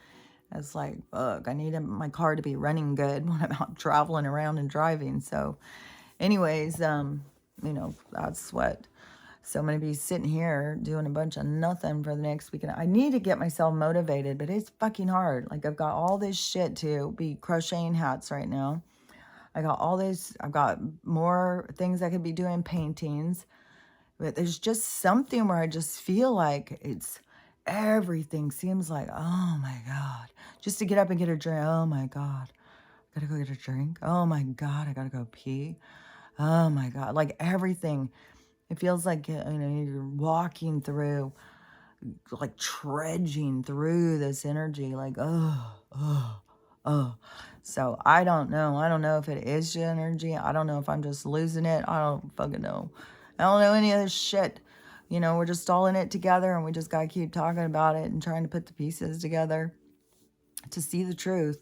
It's like, fuck, I need my car to be running good when I'm out traveling around and driving. So anyways, that's what. So I'm going to be sitting here doing a bunch of nothing for the next weekend. I need to get myself motivated, but it's fucking hard. Like, I've got all this shit to be crocheting hats right now. I got all this. I've got more things I could be doing, paintings. But there's just something where I just feel like everything seems like, oh my God. Just to get up and get a drink. Oh my God. I gotta go get a drink. Oh my God. I gotta go pee. Oh my God. Like everything. It feels like, you're walking through, like trudging through this energy. Like, oh. So I don't know. I don't know if it is your energy. I don't know if I'm just losing it. I don't fucking know. I don't know any of this shit. We're just all in it together and we just got to keep talking about it and trying to put the pieces together to see the truth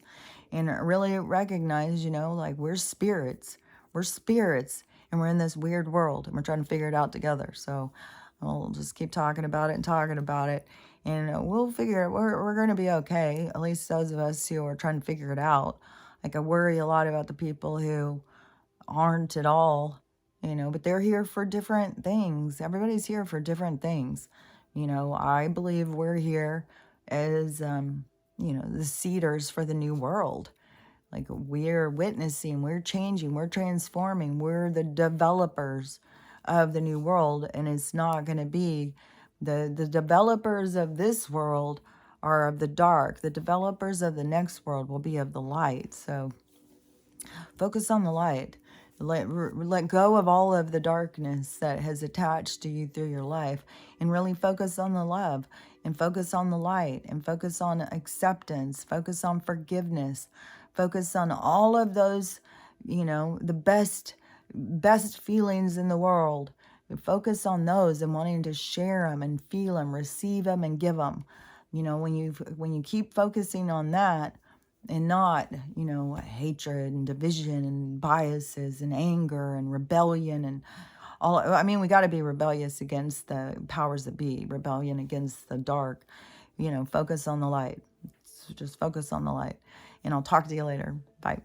and really recognize, like we're spirits. We're spirits and we're in this weird world and we're trying to figure it out together. So we'll just keep talking about it and we'll figure it. We're going to be okay. At least those of us who are trying to figure it out. Like I worry a lot about the people who aren't at all, but they're here for different things. Everybody's here for different things. I believe we're here as, the seeders for the new world. Like we're witnessing, we're changing, we're transforming, we're the developers of the new world. And it's not going to be the developers of this world are of the dark. The developers of the next world will be of the light. So focus on the light. Let go of all of the darkness that has attached to you through your life and really focus on the love and focus on the light and focus on acceptance, focus on forgiveness, focus on all of those, the best feelings in the world. Focus on those and wanting to share them and feel them, receive them and give them. When you keep focusing on that, and not, hatred and division and biases and anger and rebellion and all. I mean, we got to be rebellious against the powers that be, rebellion against the dark, focus on the light. So just focus on the light. And I'll talk to you later. Bye.